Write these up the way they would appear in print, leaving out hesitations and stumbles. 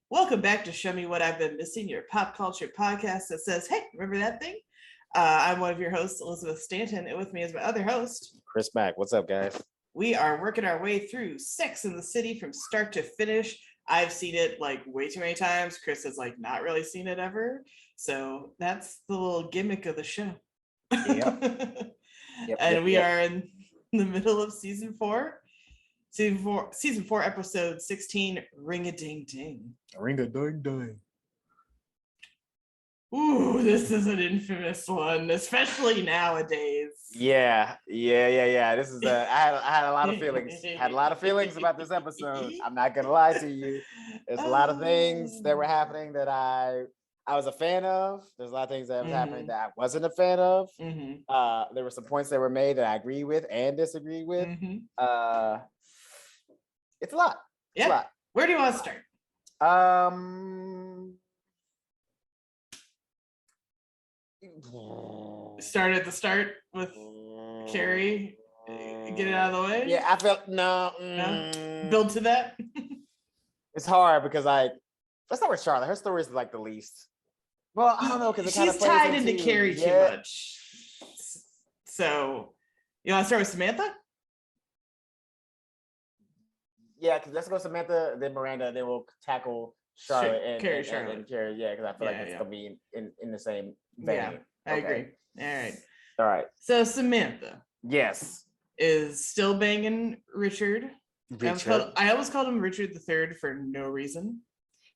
Welcome back to Show Me What I've Been Missing, your pop culture podcast that says, hey, remember that thing? I'm one of your hosts, Elizabeth Stanton, and with me is my other host, Chris Mack. What's up, guys? We are working our way through Sex and the City from start to finish. I've seen it like way too many times. Chris has like not really seen it ever. So that's the little gimmick of the show. Yep. And we are in the middle of season four. Season four, episode 16, Ring-a-Ding-Ding. Ring-a-ding-ding. Ooh, this is an infamous one, especially nowadays. Yeah. This is I had a lot of feelings. Had a lot of feelings about this episode. I'm not gonna lie to you. There's a lot of things that were happening that I was a fan of. There's a lot of things that was happening that I wasn't a fan of. There were some points that were made that I agree with and disagree with. It's a lot. It's a lot. Where do you want to start? Start at the start with Carrie. Get it out of the way. Yeah, I felt no. Build to that. It's hard because let's start with Charlotte. Her story is like the least. Well, I don't know because she's tied into Carrie too much. So you want to start with Samantha? Yeah, because let's go Samantha, then Miranda, then we'll tackle Charlotte and Carrie. Yeah, because I feel like it's gonna be in the same vein. Yeah, I agree. All right. So Samantha, yes, is still banging Richard. I almost called him Richard the Third for no reason.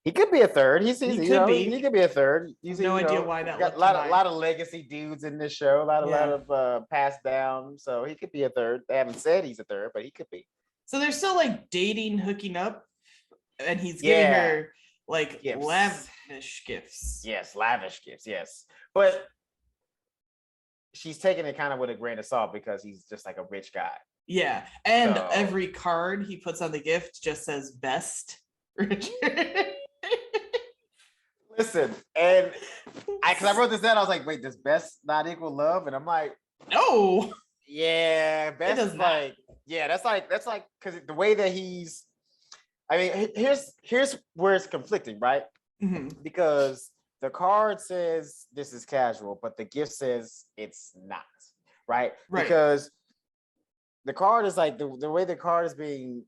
He could be a third. He could be a third. No idea why that. Got a lot of legacy dudes in this show. A lot of passed down. So he could be a third. They haven't said he's a third, but he could be. So they're still like dating, hooking up, and he's giving her like gifts. Lavish gifts. Yes, lavish gifts. Yes, but she's taking it kind of with a grain of salt because he's just like a rich guy. Yeah, and every card he puts on the gift just says "Best Richard." Listen, and because I wrote this down, I was like, wait, does best not equal love? And I'm like, no. Yeah, best is like. Yeah, that's like because the way that he's, I mean, here's where it's conflicting, right? Because the card says this is casual, but the gift says it's not, right? Because the card is like the way the card is being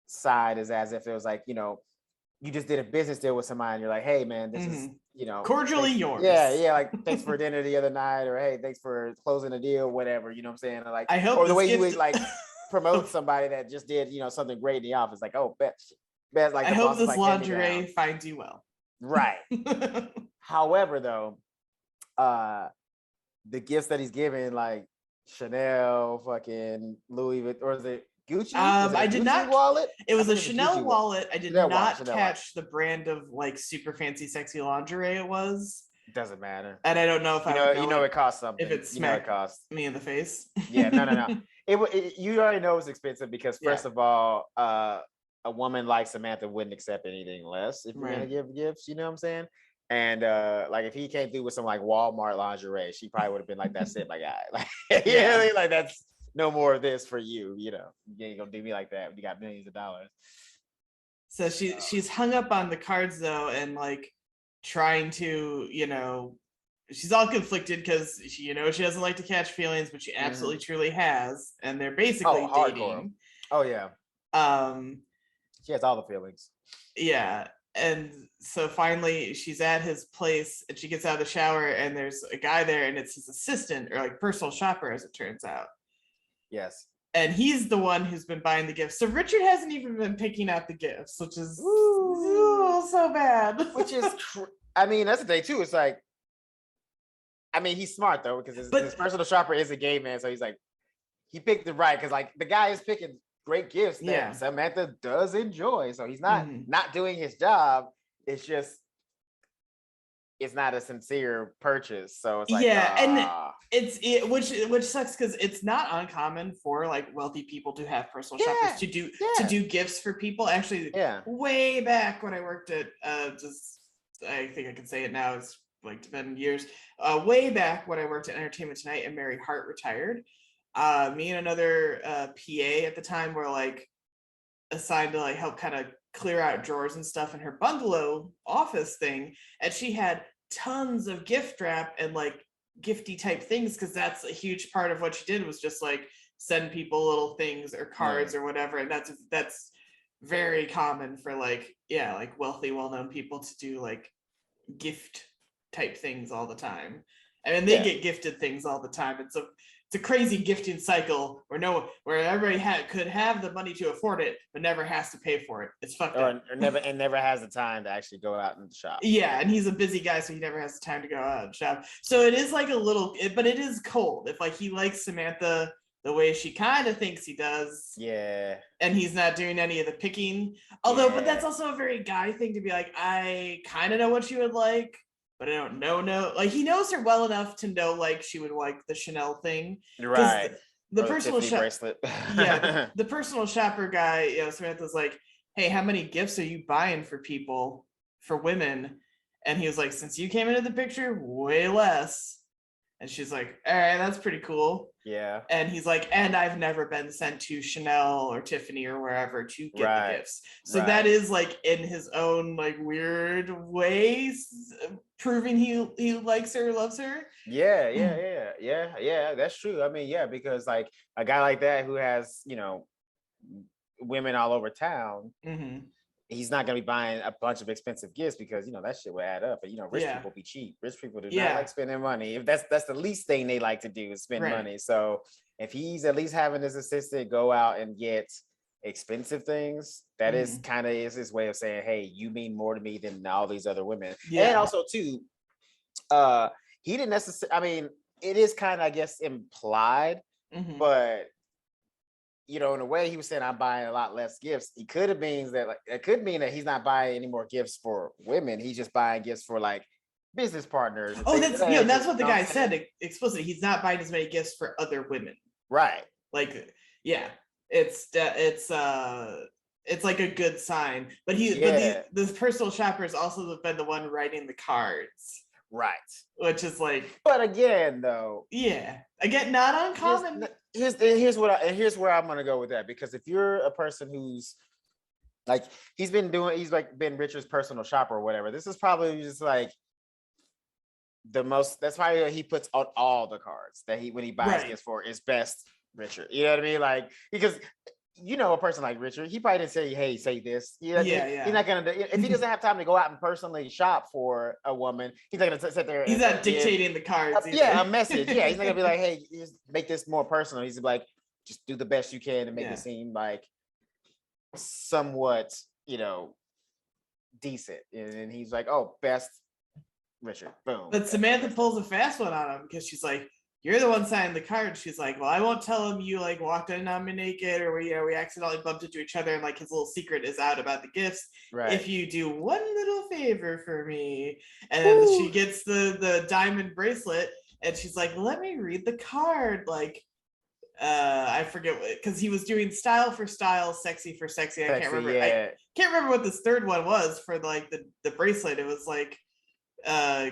signed is as if it was like, you just did a business deal with somebody and you're like, hey man, this is, cordially yours. Yeah, like thanks for dinner the other night, or hey, thanks for closing the deal, whatever, you know what I'm saying? Like, I hope or the way you would like promote somebody that just did, something great in the office, like, oh, best like I hope this lingerie finds you well. Right. However, though, the gifts that he's giving, like Chanel, fucking Louis Vuitton, or is it Gucci? I did not wallet. It was a Chanel wallet. I did not catch the brand of like super fancy, sexy lingerie it was. Doesn't matter. And I don't know if it costs something. If it smacked me in the face. Yeah, no. You already know it's expensive because first of all, a woman like Samantha wouldn't accept anything less if you're gonna give gifts. You know what I'm saying? And like if he came through with some like Walmart lingerie, she probably would have been like, "That's it, my guy." Like, you know what I mean? Like that's no more of this for you. You ain't gonna do me like that. We got millions of dollars. So she's hung up on the cards though, and like trying to, she's all conflicted because she doesn't like to catch feelings, but she absolutely truly has, and they're basically dating. Oh yeah. She has all the feelings. Yeah, and so finally she's at his place, and she gets out of the shower, and there's a guy there, and it's his assistant or like personal shopper, as it turns out. Yes. And he's the one who's been buying the gifts. So Richard hasn't even been picking out the gifts, which is so bad. Which is, that's the thing too. It's like, he's smart though, because his personal shopper is a gay man. So he's like, he picked it right. Because like the guy is picking great gifts that Samantha does enjoy. So he's not doing his job. It's just, it's not a sincere purchase. So it's like, and which sucks because it's not uncommon for like wealthy people to have personal shoppers to do gifts for people. Actually, way back when I worked at I think I can say it now, it's like been years. Way back when I worked at Entertainment Tonight and Mary Hart retired, me and another PA at the time were like assigned to like help kind of clear out drawers and stuff in her bungalow office thing, and she had tons of gift wrap and like gifty type things, because that's a huge part of what she did, was just like send people little things or cards or whatever. And that's very common for like wealthy, well-known people to do like gift type things all the time. I mean, they get gifted things all the time. It's a crazy gifting cycle where everybody could have the money to afford it, but never has to pay for it. It's fucked up. Or never has the time to actually go out and shop. Yeah, and he's a busy guy, so he never has the time to go out and shop. So it is like but it is cold. If like he likes Samantha the way she kind of thinks he does. Yeah. And he's not doing any of the picking. Although, but that's also a very guy thing to be like, I kind of know what she would like, but I don't know. Like, he knows her well enough to know like she would like the Chanel thing. Right. The personal bracelet. Yeah. The personal shopper guy, Samantha's like, hey, how many gifts are you buying for people, for women? And he was like, since you came into the picture, way less. And she's like, all right, that's pretty cool. Yeah. And he's like, and I've never been sent to Chanel or Tiffany or wherever to get the gifts. So that is like in his own like weird ways proving he likes her, loves her. Yeah. That's true. I mean, because like a guy like that who has, women all over town, he's not going to be buying a bunch of expensive gifts because, that shit will add up. And, rich people be cheap. Rich people do not like spending money. If that's the least thing they like to do is spend money. So if he's at least having his assistant go out and get expensive things, that is kind of his way of saying, hey, you mean more to me than all these other women. And also too, he didn't necessarily, I mean, it is kind of, I guess, implied, but in a way he was saying I'm buying a lot less gifts. It could mean that he's not buying any more gifts for women. He's just buying gifts for like business partners. Oh, that's what the guy said explicitly. He's not buying as many gifts for other women. Right. Like, it's like a good sign. But the personal shopper has also been the one writing the cards. Right. Which is like, but again though, again, not uncommon. Here's where I'm gonna go with that, because if you're a person who's like he's been Richard's personal shopper or whatever, this is probably just like that's why he puts on all the cards that when he buys gifts for is best Richard. You know what I mean? Like, because a person like Richard, he probably didn't say, hey, say this. He's not gonna if he doesn't have time to go out and personally shop for a woman, he's not gonna sit there. He's not dictating the cards. A message. Yeah, he's not gonna be like, hey, just make this more personal. He's like, just do the best you can to make it seem like somewhat, decent. And he's like, oh, best Richard. Boom. But Samantha pulls a fast one on him because she's like, you're the one signing the card. She's like, well, I won't tell him you like walked in on me naked, or we accidentally bumped into each other, and like his little secret is out about the gifts. Right. If you do one little favor for me. And then she gets the diamond bracelet, and she's like, let me read the card. Like, I forget because he was doing style for style, sexy for sexy. I can't remember. I can't remember what this third one was for like the bracelet. It was like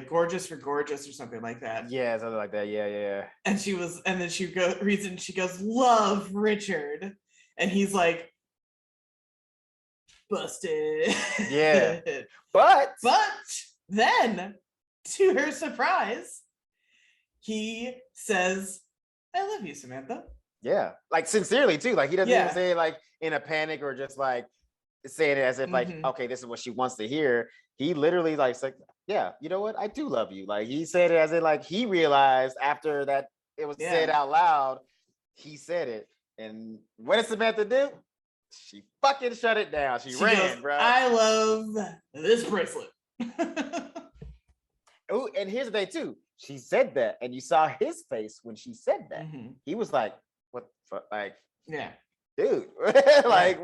gorgeous for gorgeous or something like that. Yeah, something like that. Yeah. And then she reads it and she goes, love Richard. And he's like, busted. Yeah. But then, to her surprise, he says, I love you, Samantha. Yeah. Like sincerely too. Like he doesn't even say it like in a panic or just like saying it as if like, okay, this is what she wants to hear. He literally like, yeah, you know what? I do love you. Like he said it as in like he realized after that it was said out loud, he said it. And what did Samantha do? She fucking shut it down. She ran, goes, bro. I love this bracelet. Oh, and here's the thing too. She said that, and you saw his face when she said that. He was like, "What the fuck?" Like, dude, like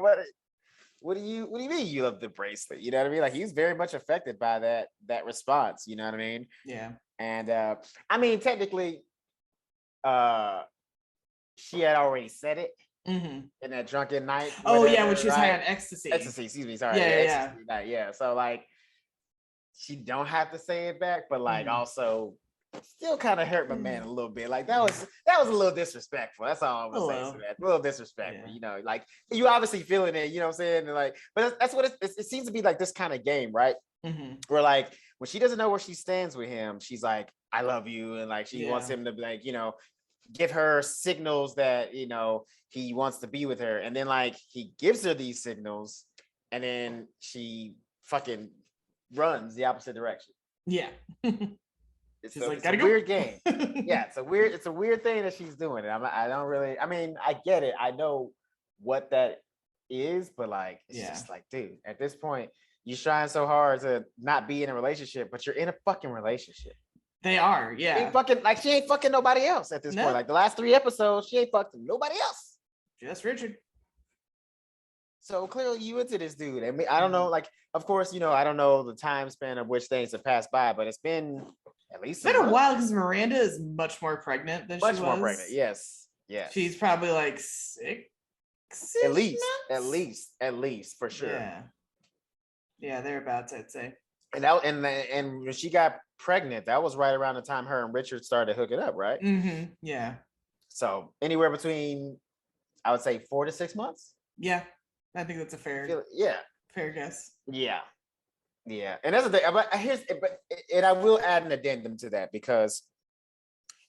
what do you mean you love the bracelet? You know what I mean? Like he's very much affected by that response. You know what I mean? Yeah. And I mean, technically, she had already said it in that drunken night. Oh yeah, when she was high on ecstasy. Ecstasy, excuse me. Sorry. Night, yeah. So like, she don't have to say it back, but like also still kind of hurt my man a little bit. Like that was a little disrespectful. That's all I'm gonna say to that. A little disrespectful, you know, like you obviously feeling it, you know what I'm saying? And like, but that's what it seems to be like this kind of game, right? Where like when she doesn't know where she stands with him, she's like, I love you, and like she wants him to like, you know, give her signals that, you know, he wants to be with her, and then like he gives her these signals, and then she fucking runs the opposite direction. Yeah. It's a weird game. Yeah, it's a weird thing that she's doing. I don't really, I mean, I get it. I know what that is, but like, it's just like, dude, at this point, you're trying so hard to not be in a relationship, but you're in a fucking relationship. They are, yeah. She ain't fucking nobody else at this point. Like the last 3 episodes, she ain't fucking nobody else. Just Richard. So clearly you into this dude. I mean, I don't know, like, of course, you know, I don't know the time span of which things have passed by, but it's been at least a while, because Miranda is much more pregnant than she was. Much more pregnant, yes. She's probably like 6 at least, for sure. Yeah, thereabouts, I'd say. And when she got pregnant, that was right around the time her and Richard started hooking up, right? Yeah. So anywhere between, I would say 4 to 6 months. Yeah, I think that's a fair guess. Yeah. And that's the thing. And I will add an addendum to that, because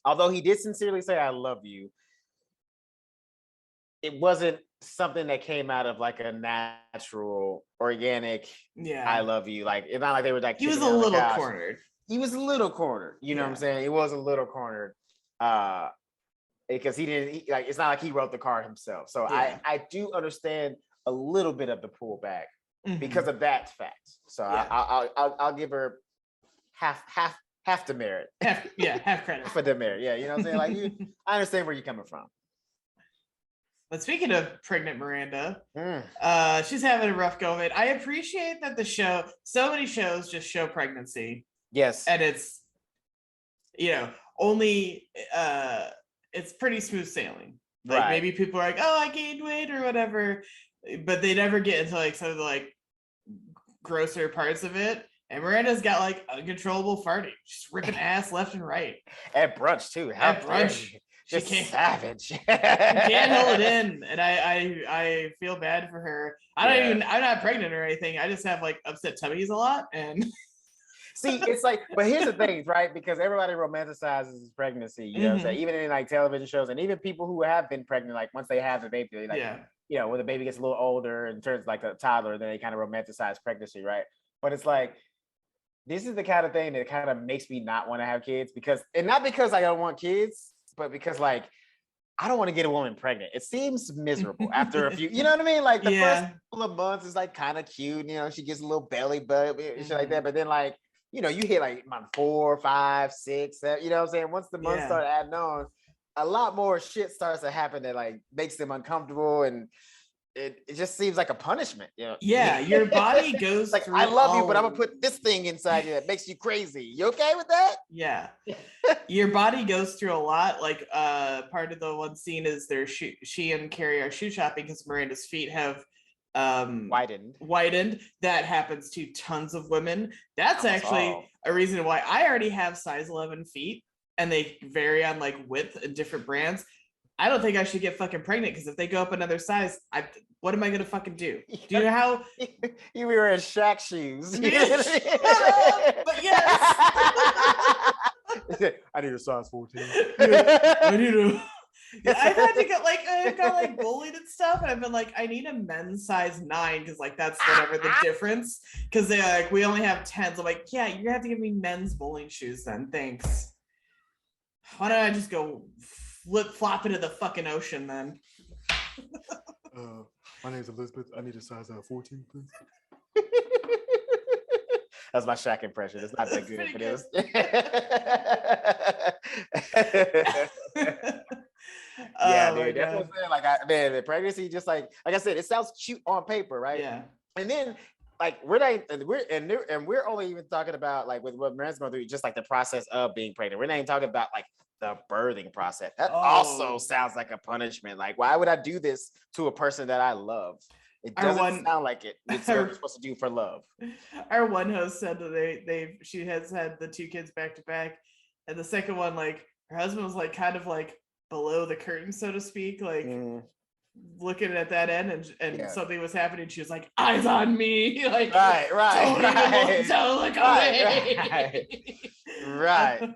although he did sincerely say I love you, it wasn't something that came out of like a natural, organic I love you. Like, it's not like they were like, he was a little cornered. He was a little cornered, you know what I'm saying? He was a little cornered. Because it's not like he wrote the card himself. So I do understand a little bit of the pullback because of that fact. So I'll give her half the merit. Half credit. For the merit. Yeah, you know what I'm saying? Like, I understand where you're coming from. But speaking of pregnant Miranda, she's having a rough go of it. I appreciate that so many shows just show pregnancy. Yes. And it's, you know, only it's pretty smooth sailing. Like maybe people are like, oh, I gained weight or whatever, but they never get into like some of the like grosser parts of it. And Miranda's got like uncontrollable farting, just ripping ass left and right. At brunch too. At brunch. She can't, savage. She can't hold it in, and I feel bad for her. I'm not pregnant or anything. I just have like upset tummies a lot, and see, it's like, but here's the thing, right? Because everybody romanticizes pregnancy, you know what I'm saying? Even in like television shows, and even people who have been pregnant, like once they have the baby, they like, you know, when the baby gets a little older and turns like a toddler, then they kind of romanticize pregnancy, right? But it's like, this is the kind of thing that kind of makes me not want to have kids, and not because I don't want kids, but because like I don't want to get a woman pregnant. It seems miserable after a few, you know what I mean? Like the first couple of months is like kind of cute, you know, she gets a little belly button and shit like that. But then like, you know, you hit like month 4, 5, 6, 7, you know what I'm saying? Once the months start adding on, a lot more shit starts to happen that like makes them uncomfortable, and it just seems like a punishment, you know? Yeah, your body goes like, through I love you, but I'm gonna put this thing inside you that makes you crazy. You okay with that? Yeah. Your body goes through a lot. Like part of the one scene is she and Carrie are shoe shopping because Miranda's feet have widened. That happens to tons of women. That's actually a reason why I already have size 11 feet, and they vary on like width and different brands. I don't think I should get fucking pregnant, because if they go up another size, what am I gonna fucking do? Do you know how you were in Shaq shoes? But yes. I need a size 14. I need a I've had to get like, I've got like bullied and stuff, and I've been like, I need a men's size 9, because like that's whatever the difference, because they're like, we only have 10s. I'm like, yeah, you're gonna have to give me men's bowling shoes then, thanks. Why don't I just go flip-flop into the fucking ocean then? My name's Elizabeth. I need a size 14, please. That's my Shaq impression. It's not that good, but it was. Yeah, dude. That's what I'm saying. Like, man, the pregnancy, just like I said, it sounds cute on paper, right? Yeah. And then, like, we're only even talking about like with what Miranda's going through, just like the process of being pregnant. We're not even talking about like the birthing process. That also sounds like a punishment. Like, why would I do this to a person that I love? It doesn't sound like it's what you're supposed to do for love. Our one host said that she has had the 2 kids back to back, And the second one, like her husband was like kind of like below the curtain, so to speak, like looking at that end, and something was happening. She was like, "Eyes on me!" Like, don't look away. Right.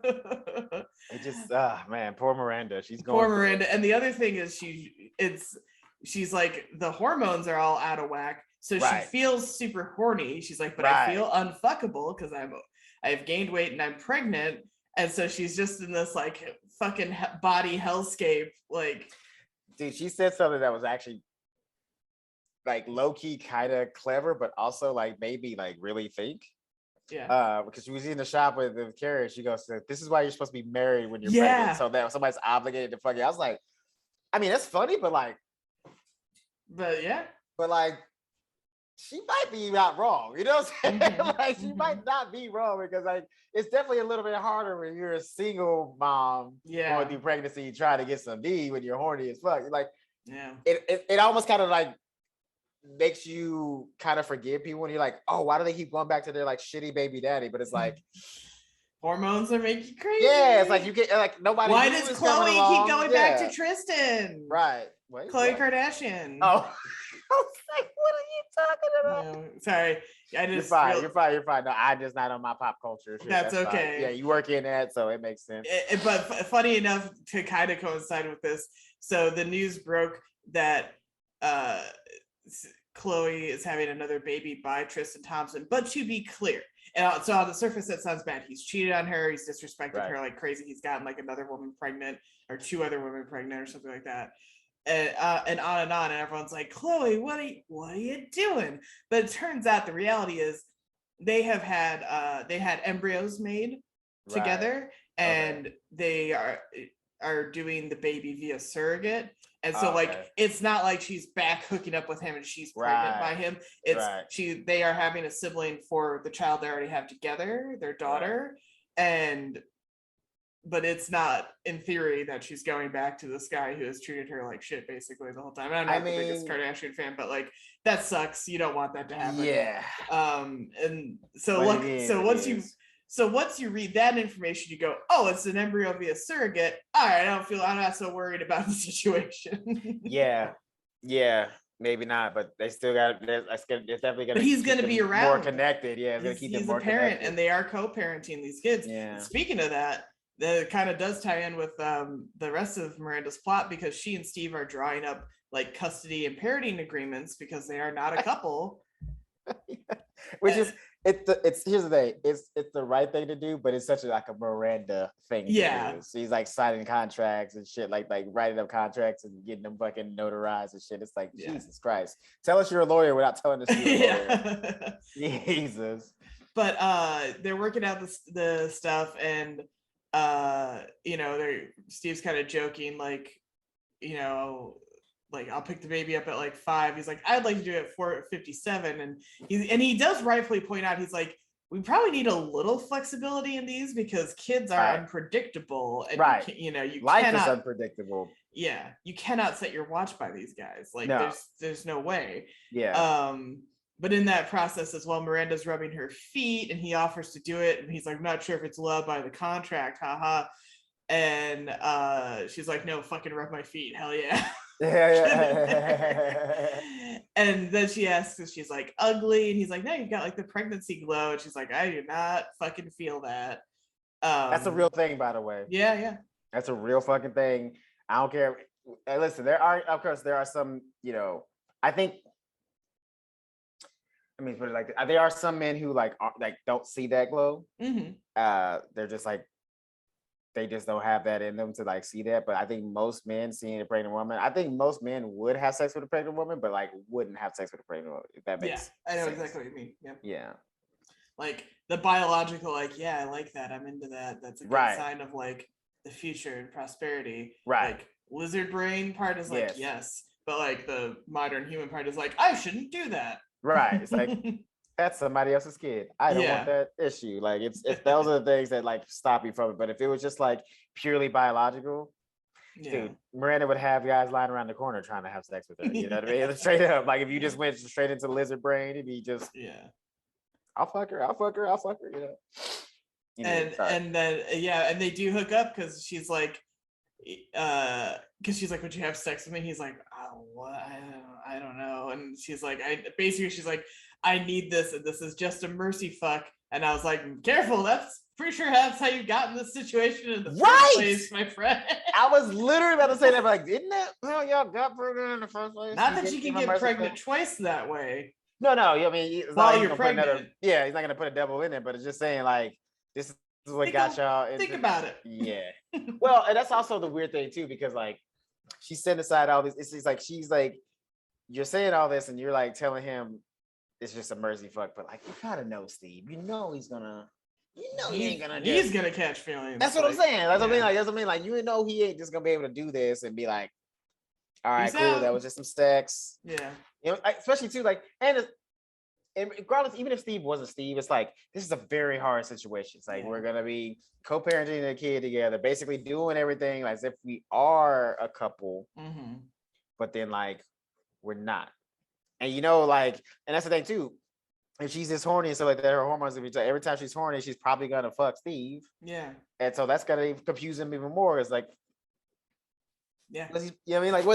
It just, man, poor Miranda. She's going. Poor Miranda. And the other thing is, she's like, the hormones are all out of whack, so she feels super horny. She's like, but I feel unfuckable because I've gained weight and I'm pregnant, and so she's just in this like fucking body hellscape, like. Dude, she said something that was actually like low-key kind of clever, but also like maybe like really think. Yeah. Because she was in the shop with Carrie, and she goes, "This is why you're supposed to be married when you're pregnant, so that somebody's obligated to fuck you." I was like, I mean, that's funny, but like, but like, she might be not wrong. You know what I'm saying? Like, she might not be wrong, because like, it's definitely a little bit harder when you're a single mom going through pregnancy, trying to get some D when you're horny as fuck. Like, it almost kind of like makes you kind of forgive people when you're like, oh, why do they keep going back to their like shitty baby daddy? But it's like, hormones are making you crazy. Yeah, it's like you get like nobody. Why does Khloe keep going back to Tristan? Right. Wait, Khloe Kardashian. Oh. I was like, what are you talking about? No, sorry. You're fine. No, I'm just not on my pop culture. Shit. That's okay. Fine. Yeah, you work in that, so it makes sense. But funny enough, to kind of coincide with this, so the news broke that Khloe is having another baby by Tristan Thompson. But to be clear, and so on the surface, that sounds bad. He's cheated on her. He's disrespected her like crazy. He's gotten like another woman pregnant, or two other women pregnant, or something like that. And on, and everyone's like, Khloe, what are you doing? But it turns out the reality is they had embryos made together, and they are doing the baby via surrogate. And so it's not like she's back hooking up with him and she's pregnant by him. It's they are having a sibling for the child they already have together, their daughter, but it's not in theory that she's going back to this guy who has treated her like shit basically the whole time. And I'm not the biggest Kardashian fan, but like that sucks. You don't want that to happen. Yeah. And so once you read that information, you go, oh, it's an embryo via surrogate. All right, I'm not so worried about the situation. Yeah. Maybe not, but they still got. It's definitely gonna. But he's gonna be around, more connected. Yeah, he's a parent, and they are co-parenting these kids. Yeah. Speaking of that, that kind of does tie in with the rest of Miranda's plot, because she and Steve are drawing up like custody and parenting agreements because they are not a couple. Which is it's here's the thing, it's the right thing to do, but it's such a Miranda thing. Yeah. She's like signing contracts and shit, like writing up contracts and getting them fucking notarized and shit. It's like, Jesus Christ. Tell us you're a lawyer without telling us you're a lawyer. Jesus. But they're working out the stuff, and Steve's kind of joking, like, like, I'll pick the baby up at like 5. He's like, I'd like to do it at 4:57, and he does rightfully point out, he's like, we probably need a little flexibility in these because kids are unpredictable, and life is unpredictable. Yeah, you cannot set your watch by these guys. Like, there's no way. Yeah. But in that process as well, Miranda's rubbing her feet, and he offers to do it, and he's like, I'm not sure if it's allowed by the contract, haha. And she's like, no, fucking rub my feet, hell yeah. And then she asks if she's like ugly, and he's like, no, you've got like the pregnancy glow, and she's like, I do not fucking feel that. That's a real thing, by the way. Yeah That's a real fucking thing. I don't care. Hey, listen, there are some, I think, I mean, put it like this, there are some men who like don't see that glow. They're just like, they just don't have that in them to like see that. But I think most men seeing a pregnant woman, I think most men would have sex with a pregnant woman, but like wouldn't have sex with a pregnant woman, if that makes sense. I know exactly what you mean. Yeah. Like the biological, like, yeah, I like that, I'm into that. That's a good sign of like the future and prosperity. Right. Like lizard brain part is like, yes. But like the modern human part is like, I shouldn't do that. Right. It's like, that's somebody else's kid. I don't want that issue. Like it's those are the things that like stop you from it. But if it was just like purely biological, dude, Miranda would have guys lying around the corner trying to have sex with her. You know what I mean? Straight up. Like if you just went straight into lizard brain, it'd be just I'll fuck her, you know. And then and they do hook up because she's like, would you have sex with me? He's like, oh, what? I don't know. And she's like, I need this, and this is just a mercy fuck. And I was like, careful, that's pretty sure that's how you got in this situation in the first place, my friend. I was literally about to say that, but like, isn't that how y'all got pregnant in the first place? Not that you can get pregnant twice that way. No, I mean, while you're pregnant. He's not gonna put a devil in it, but it's just saying like, this is what got y'all. Think about it. Yeah. Well, and that's also the weird thing too, because like, she's setting aside all this. She's like, you're saying all this, and you're like telling him it's just a mercy fuck, but like, you kind of know Steve. You know he's gonna. He ain't gonna. He's gonna catch feelings. That's what I'm saying. That's what I mean. Like, that's what I mean. Like, you know, he ain't just gonna be able to do this and be like, all right, cool. That was just some sex. Yeah. You know, especially too, like, and regardless, even if Steve wasn't Steve, it's like, this is a very hard situation. It's like, we're gonna be co-parenting a kid together, basically doing everything like as if we are a couple, but then like we're not. And you know, like, and that's the thing too. If she's just horny and stuff like that, her hormones, every time she's horny, she's probably gonna fuck Steve. Yeah. And so that's gonna confuse him even more. It's like, yeah. You know what I mean? Like,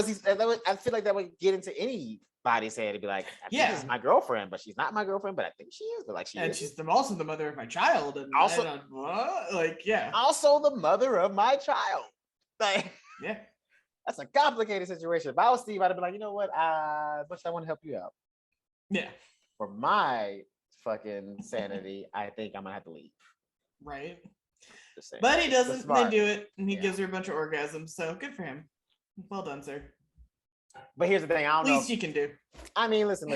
I feel like that would get into anybody's head to be like, I think this is my girlfriend, but she's not my girlfriend, but I think she is. But like, she's also the mother of my child. And also, also the mother of my child. Like, yeah. That's a complicated situation. If I was Steve, I'd have been like, you know what? But I want to help you out. Yeah. For my fucking sanity, I think I'm gonna have to leave. Right. But he doesn't. They do it, and he gives her a bunch of orgasms. So good for him. Well done, sir. But here's the thing. I don't know. Least you can do. I mean, listen.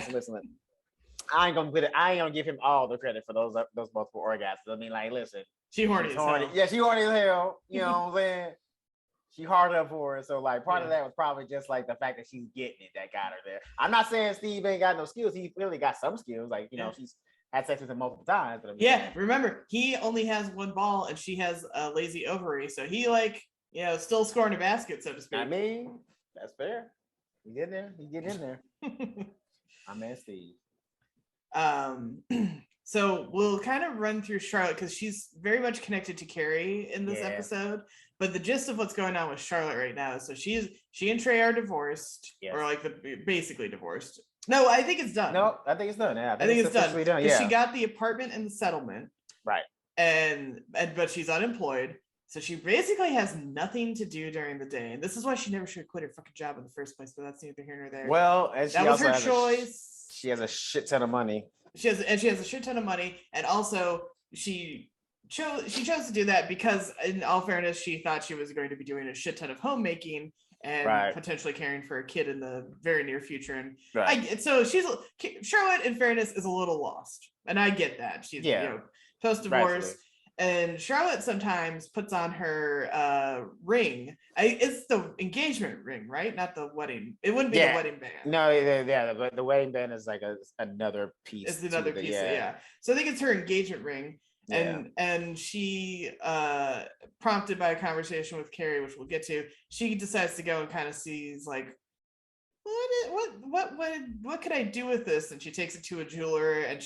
I ain't gonna give him all the credit for those multiple orgasms. I mean, like, listen. She horny as hell. Yeah, she horny as hell. You know what I'm saying? She hard up for it. So like part of that was probably just like the fact that she's getting it that got her there. I'm not saying Steve ain't got no skills. He clearly got some skills. Like, you know, she's had sex with him multiple times. But remember, he only has one ball and she has a lazy ovary. So he still scoring a basket, so to speak. I mean, that's fair. He get in there. I'm at Steve. So we'll kind of run through Charlotte because she's very much connected to Carrie in this episode. But the gist of what's going on with Charlotte right now, so she and Trey are divorced, or like basically divorced. No, I think it's done. No, I think it's done. Yeah, I think it's done. Because she got the apartment and the settlement, right? But she's unemployed, so she basically has nothing to do during the day, and this is why she never should have quit her fucking job in the first place. But that's neither here nor there. Well, and that was her choice. She has a shit ton of money. She has a shit ton of money, and also she chose to do that because, in all fairness, she thought she was going to be doing a shit ton of homemaking and potentially caring for a kid in the very near future. And so Charlotte, in fairness, is a little lost, and I get that. She's post divorce, and Charlotte sometimes puts on her ring. It's the engagement ring, right? Not the wedding. It wouldn't be the wedding band. No, the wedding band is like another piece. It's another piece. So I think it's her engagement ring. And she, prompted by a conversation with Carrie, which we'll get to, she decides to go and kind of sees like, what could I do with this? And she takes it to a jeweler, and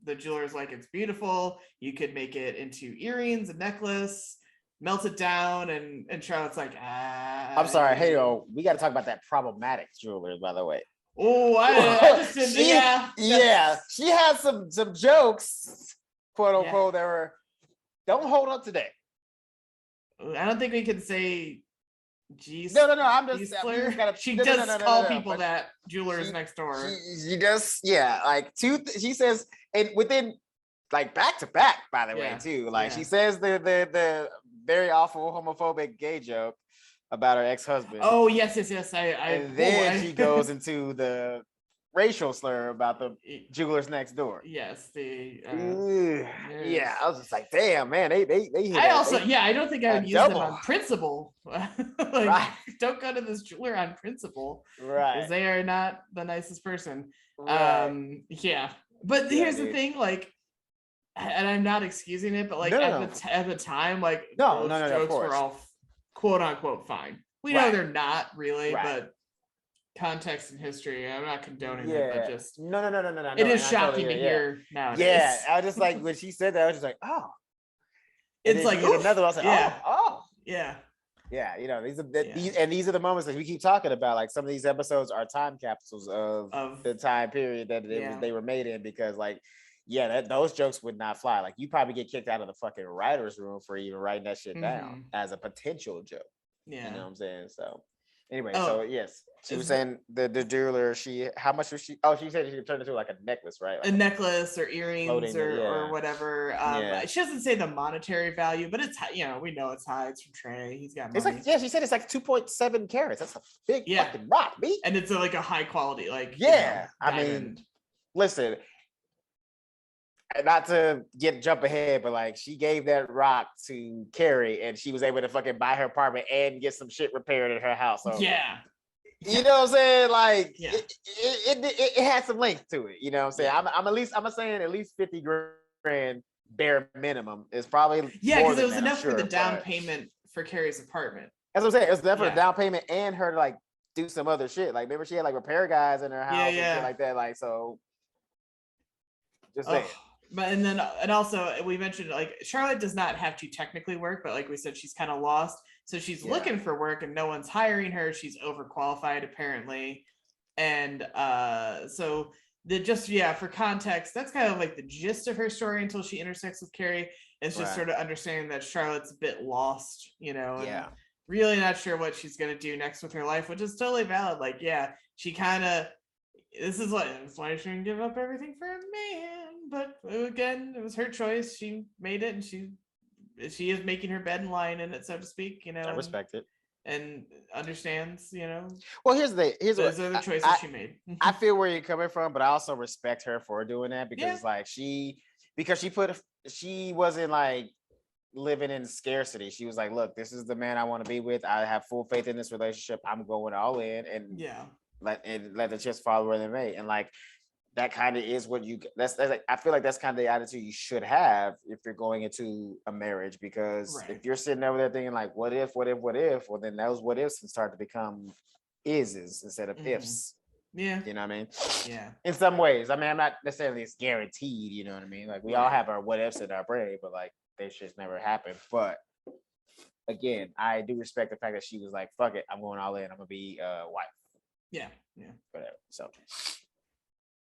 the jeweler's like, it's beautiful. You could make it into earrings, a necklace, melt it down, and Charlotte's like, I'm sorry, hey, we got to talk about that problematic jeweler, by the way. Oh, I just didn't. She had some jokes, quote unquote, that don't hold up today. I don't think we can say No, I'm just she does call people that jewelers next door. She does, like she says, and within like back to back, by the way, too. Like she says the very awful homophobic gay joke about her ex-husband. Oh yes. Then she goes into the racial slur about the jewelers next door. Yes, I was just like, damn, man, they I don't think I would use them on principle. Don't go to this jeweler on principle, because they are not the nicest person. But here's the thing, like, and I'm not excusing it, but like at the time, like those jokes were all quote unquote fine. We know they're not really, but context and history, I'm not condoning it, but just no. It is shocking to hear nowadays. I was just like, when she said that, I was just like, oh, it's like another one. I was like, oh, yeah. Yeah, you know, these are the moments that we keep talking about. Like some of these episodes are time capsules of the time period that they were made in, because like, those jokes would not fly. Like you probably get kicked out of the fucking writer's room for even writing that shit down as a potential joke. Yeah. You know what I'm saying? So anyway, so yes, she was saying the jeweler, how much was she? Oh, she said she could turn it into like a necklace, right? Like a necklace or earrings or whatever. She doesn't say the monetary value, but it's, you know, we know it's high. It's from Trey. He's got money. It's like, she said it's like 2.7 carats. That's a big fucking rock, B. And it's like a high quality, like, I mean, listen, not to jump ahead, but like she gave that rock to Carrie and she was able to fucking buy her apartment and get some shit repaired at her house. So you know what I'm saying? Like it had some length to it. You know what I'm saying? I'm saying at least 50 grand bare minimum is probably because it was enough for the down payment for Carrie's apartment. That's what I'm saying. It was enough for the down payment and her to like do some other shit. Like remember she had like repair guys in her house and shit like that. Like so just saying. But and also we mentioned like Charlotte does not have to technically work, but like we said, she's kind of lost. So she's looking for work and no one's hiring her. She's overqualified apparently. And so for context, that's kind of like the gist of her story until she intersects with Carrie. It's just sort of understanding that Charlotte's a bit lost, you know, and really not sure what she's going to do next with her life, which is totally valid. Like, she kind of, that's why she shouldn't give up everything for a man. But again, it was her choice. She made it, and she is making her bed and lying in it, so to speak. You know, I respect it and understands. You know. Well, here's those are the choices she made. I feel where you're coming from, but I also respect her for doing that because, like, she wasn't like living in scarcity. She was like, "Look, this is the man I want to be with. I have full faith in this relationship. I'm going all in, and let the chips fall where they may." And like. That kind of is what that's like, I feel like that's kind of the attitude you should have if you're going into a marriage, because if you're sitting over there thinking like, what if, well, then those what ifs can start to become is instead of ifs. Yeah. You know what I mean? Yeah. In some ways. I mean, I'm not necessarily it's guaranteed, you know what I mean? Like we all have our what ifs in our brain, but like they just never happen. But again, I do respect the fact that she was like, fuck it, I'm going all in. I'm gonna be a wife. Yeah. Yeah. Whatever.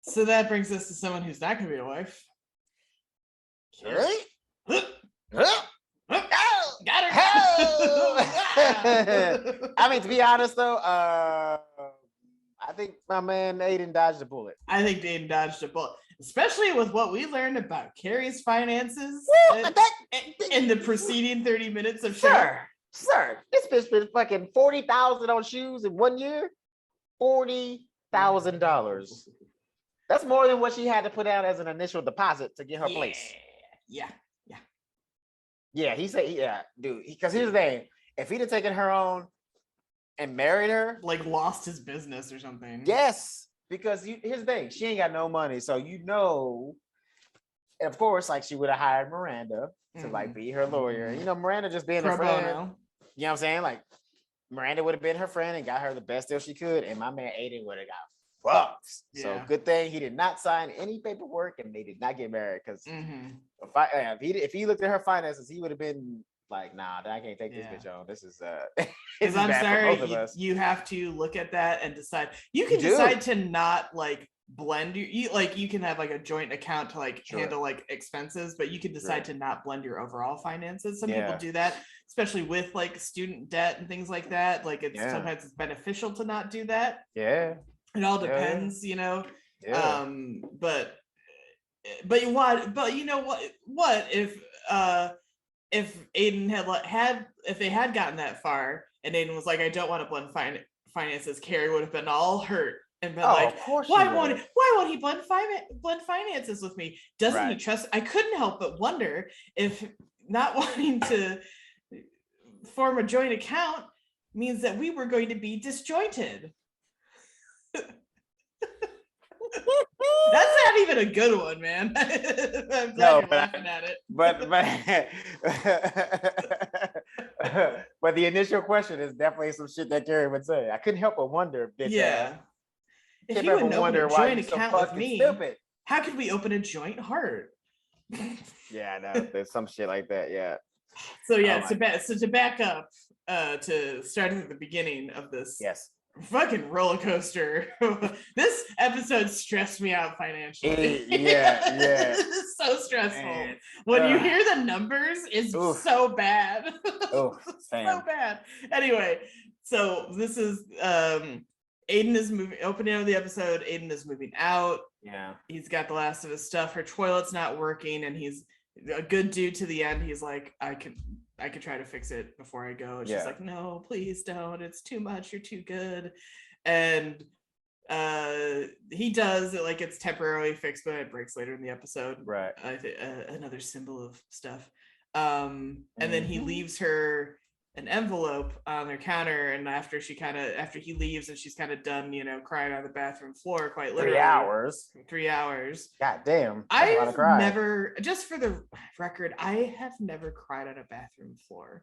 So that brings us to someone who's not going to be a wife. Really? Got her. I mean, to be honest, though, I think my man Aiden dodged a bullet. I think Aiden dodged a bullet, especially with what we learned about Carrie's finances in the preceding 30 minutes of show. Sir, this bitch been fucking $40,000 on shoes in 1 year. $40,000. That's more than what she had to put out as an initial deposit to get her place. Yeah. He said, dude. Because here's the thing: if he'd have taken her on and married her, like lost his business or something. Yes, because here's the thing: she ain't got no money, so of course, like she would have hired Miranda to like be her lawyer. And, Miranda just being a friend. You know what I'm saying? Like Miranda would have been her friend and got her the best deal she could, and my man Aiden would have got fucked. So good thing he did not sign any paperwork and they did not get married, because if he looked at her finances, he would have been like, nah, I can't take this bitch on. This is because I'm sorry, you have to look at that and decide. You can decide to not like blend you can have like a joint account to like handle like expenses, but you can decide to not blend your overall finances. Some people do that, especially with like student debt and things like that. Like sometimes it's beneficial to not do that. It all depends, but you know what if Aiden if they had gotten that far and Aiden was like, I don't want to blend finances, Carrie would have been all hurt and been like, why won't he blend finances with me? Doesn't he trust? I couldn't help but wonder if not wanting to form a joint account means that we were going to be disjointed. That's not even a good one, man. I'm glad you're laughing at it. But the initial question is definitely some shit that Carrie would say. I couldn't help but wonder, bitch. Yeah. If you would open a joint account with me, how could we open a joint heart? Yeah, I know. There's some shit like that. Yeah. So yeah, to back up, to start at the beginning of this. Yes. Fucking roller coaster. This episode stressed me out financially. Yeah. It's so stressful. When you hear the numbers, it's so bad. So bad. Anyway, so this is Aiden is moving. Opening of the episode, Aiden is moving out. Yeah. He's got the last of his stuff. Her toilet's not working, and he's a good dude to the end. He's like, I could try to fix it before I go. And she's like, no, please don't. It's too much. You're too good. And he does it, like it's temporarily fixed, but it breaks later in the episode. Right. Another symbol of stuff. And then he leaves her an envelope on their counter, and after he leaves and she's kind of done, crying on the bathroom floor, quite literally. 3 hours. God damn. I've never, just for the record, I have never cried on a bathroom floor.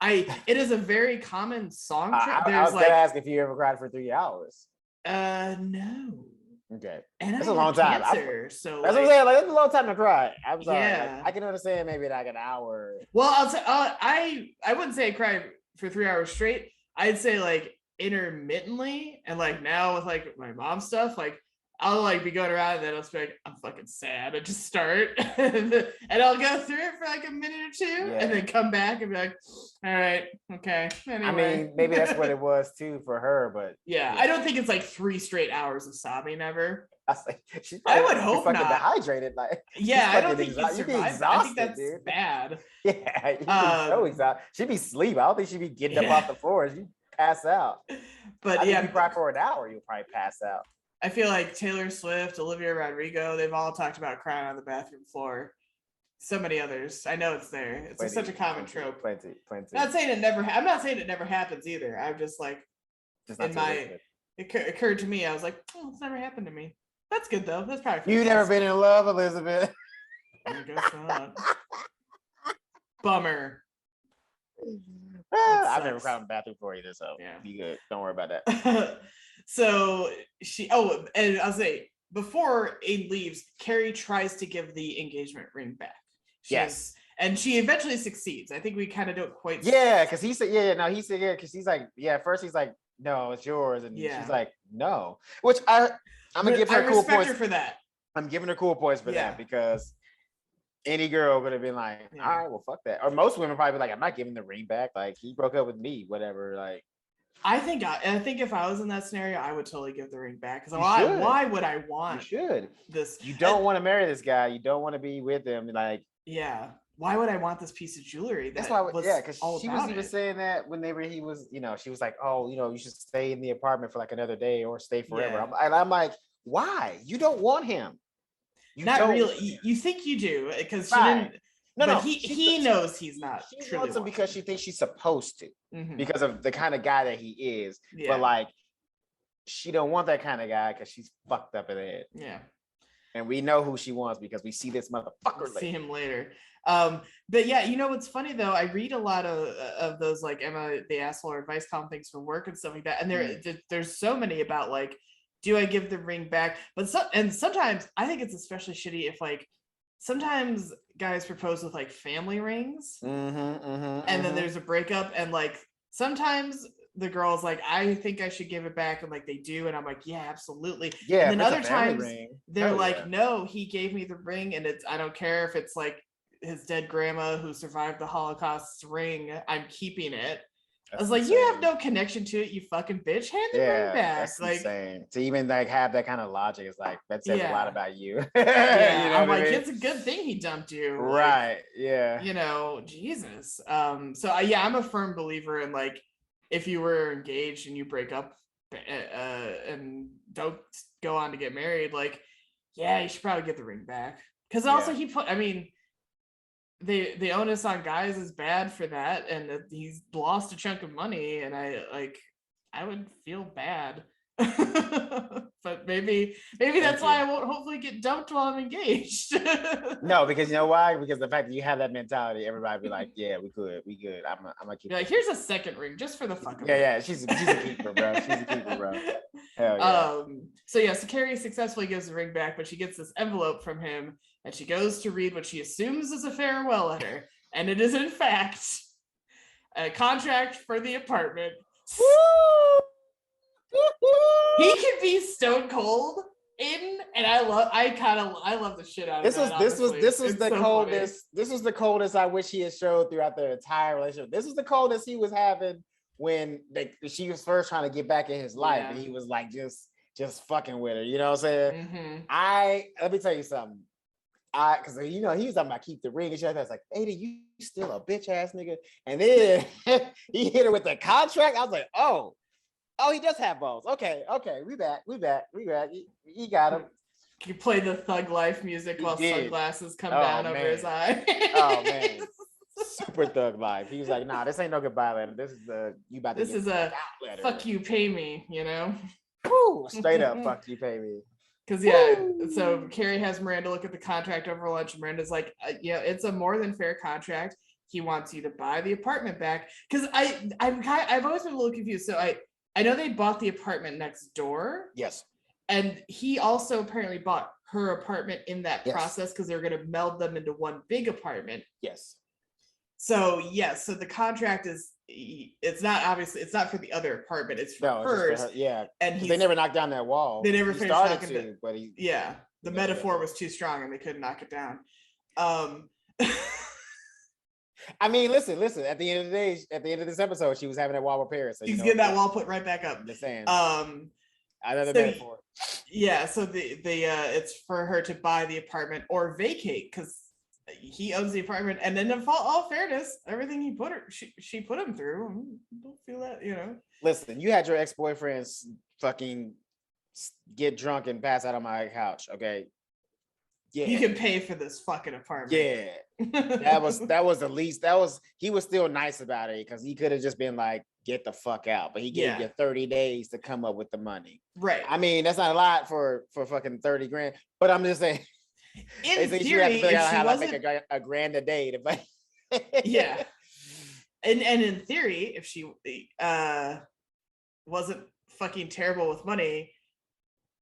It is a very common song trick. I was gonna ask if you ever cried for 3 hours. No. Okay. And that's a long time. So that's what I'm saying. Like, that's a long time to cry. I'm sorry. Yeah. Like, I can understand maybe like an hour. Well, I'll say I wouldn't say I cried for 3 hours straight. I'd say like intermittently, and like now with like my mom stuff, like I'll like be going around and then I'll just be like, I'm fucking sad. I just start and I'll go through it for like a minute or two and then come back and be like, all right, okay. Anyway. I mean, maybe that's what it was too for her, but yeah, I don't think it's like 3 straight hours of sobbing ever. I would hope not. Dehydrated, like I don't think you'd be exhausted. I think that's dude. Bad. Yeah, you'd be so exhausted. She'd be asleep. I don't think she'd be getting up off the floor. She'd pass out. But if you cry for an hour, you'll probably pass out. I feel like Taylor Swift, Olivia Rodrigo, they've all talked about crying on the bathroom floor. So many others. I know it's there. It's such a common trope. Plenty. I'm not saying it never happens either. I'm just like, it occurred to me. I was like, oh, it's never happened to me. That's good though. That's probably. You've never been in love, Elizabeth. I guess not. Bummer. I've never cried in the bathroom for either, so be good. Don't worry about that. So and I'll say, before Aiden leaves, Carrie tries to give the engagement ring back. And she eventually succeeds. I think we kind of don't quite. Yeah, because he said, because he's like, first he's like, no, it's yours, and she's like, no, which I'm gonna give her cool points for that. I'm giving her cool points for that, because any girl would have been like, all right, well, fuck that. Or most women probably be like, I'm not giving the ring back. Like, he broke up with me, whatever. Like, I think if I was in that scenario, I would totally give the ring back. Because why would I want this? You don't want to marry this guy. You don't want to be with him. Like, why would I want this piece of jewelry? That's why. Because she was even saying that whenever he was, she was like, oh, you should stay in the apartment for like another day or stay forever. I'm like, why? You don't want him. Not really. You think you do, because she didn't. No. He knows he's not. She wants him because she thinks she's supposed to, because of the kind of guy that he is. Yeah. But like, she don't want that kind of guy because she's fucked up in the head. Yeah. And we know who she wants because we see this motherfucker. See him later. But yeah, what's funny though? I read a lot of those like Emma the Asshole or advice column things from work and stuff like that, and there's so many about like, do I give the ring back? But sometimes I think it's especially shitty if like, sometimes guys propose with like family rings, and then there's a breakup, and like sometimes the girl's like, I think I should give it back, and like they do, and I'm like, yeah, absolutely. Yeah. And then other times they're like, no, he gave me the ring, and I don't care if it's like his dead grandma who survived the Holocaust's ring, I'm keeping it. I was like, you have no connection to it, you fucking bitch. Hand the ring back. That's like insane. To even like have that kind of logic is like, that says a lot about you. I'm like, it's a good thing he dumped you. Right. Like, Jesus. So I'm a firm believer in like, if you were engaged and you break up and don't go on to get married, like, you should probably get the ring back. Because also the onus on guys is bad for that, and he's lost a chunk of money, and I would feel bad. But maybe that's why I won't hopefully get dumped while I'm engaged. No, because you know why? Because the fact that you have that mentality, everybody be like, yeah, we good. I'm gonna keep. Like, here's a second ring just for the fuck of it. Yeah, she's a keeper, bro. She's a keeper, bro. Hell yeah. So Carrie successfully gives the ring back, but she gets this envelope from him, and she goes to read what she assumes is a farewell letter, and it is in fact a contract for the apartment. He can be stone cold and I love the shit out of that. This was the coldest. This was the coldest I wish he had showed throughout the entire relationship. This was the coldest he was having when she was first trying to get back in his life, and he was like just fucking with her. You know what I'm saying? Let me tell you something. Because he was talking about keep the ring and shit. I was like, Ada, you still a bitch ass nigga. And then he hit her with the contract. I was like, oh, he does have balls. Okay, we back. He got him. You play the Thug Life music while sunglasses come down over his eye. Oh man, super Thug Life. He was like, nah, this ain't no goodbye letter. This is a fuck you, pay me. Woo, straight up, fuck you, pay me. Because so Carrie has Miranda look at the contract over lunch, and Miranda's like, it's a more than fair contract. He wants you to buy the apartment back. Because I've always been a little confused. So I know they bought the apartment next door. Yes. And he also apparently bought her apartment in that process because they're going to meld them into one big apartment. Yes. So so the contract it's not for the other apartment, it's for hers. It's for her, and they never knocked down that wall. They never finished knocking it, but the metaphor was too strong and they couldn't knock it down. I mean, listen, at the end of the day, at the end of this episode, she was having that wall repaired. So he's getting that wall put right back up. I'm just saying. Another metaphor. Yeah, so the it's for her to buy the apartment or vacate because he owns the apartment, and then in all fairness, everything she put him through. I don't feel that, Listen, you had your ex-boyfriends fucking get drunk and pass out on my couch, okay? Yeah. You can pay for this fucking apartment. Yeah. that was the least. He was still nice about it because he could have just been like, get the fuck out. But he gave you 30 days to come up with the money. Right. I mean, that's not a lot for fucking 30 grand. But I'm just saying. In theory, if she wasn't make a grand a day to buy. Yeah. And in theory, if she wasn't fucking terrible with money,